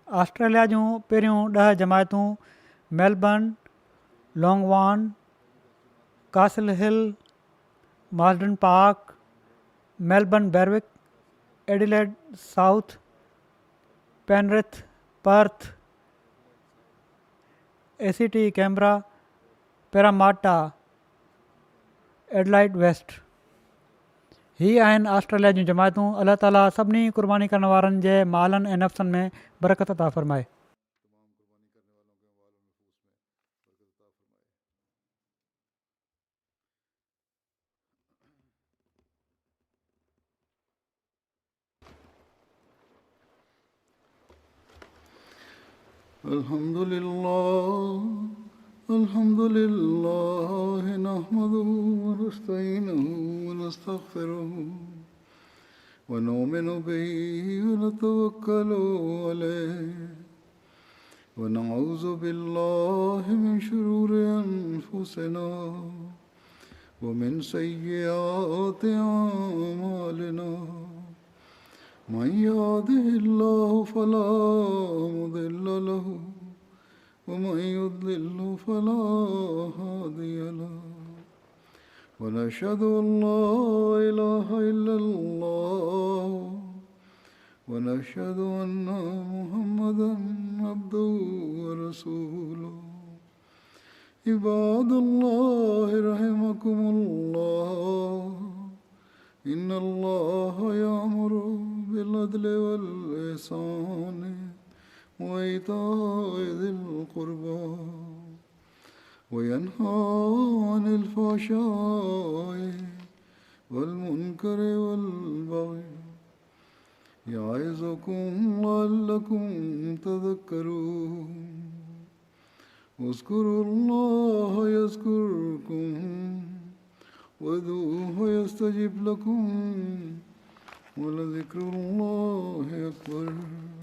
ऑस्ट्रेलिया जूं पहिरियूं 10 जमायतूं Melbourne, Langwarrin, Castle Hill, Marsden Park, Melbourne Berwick, Adelaide South, Penrith, Perth, ACT Canberra, Parramatta, Adelaide West. ही आहिनि ऑस्ट्रेलिया जूं जमायतूं। अलाह ताला सभिनी क़ुर्बानी करण वारनि जे मालनि ऐं नफ़्सनि में बरकत अता फ़रमाए।
अल्हम्दुलिल्लाह नहमदुहु व नस्तईनुहु व नस्तगफिरुहु व नुमिनु बिही व नतवक्कलु अलैहि व नऊज़ु बिल्लाहि मिन शुरूरि अनफुसिना व मिन सय्यिआति अअमालिना। मन यहदिहिल्लाहु फला मुदिल्ल लहु वमन युद्लिल्हु फला हादिय लहु वनशहदु अन ला इलाहा इल्लल्लाह वनशहदु अन्ना मुहम्मदन अब्दुहु व रसूलुहु। इबादल्लाह रहमकुमुल्लाह इन्नल्लाह यअमुरु बिल अदलि वल इहसानि व ईताइ ज़िल क़ुर्बा व यन्हा अनिल फ़हशाइ वल मुनकरि वल बग़ि यइज़ुकुम लअल्लकुम तज़क्करून। उज़्कुरुल्लाह यज़्कुरुकुम वदूहु यस्तजिब लकुम वलज़िक्रुल्लाहि अकबर।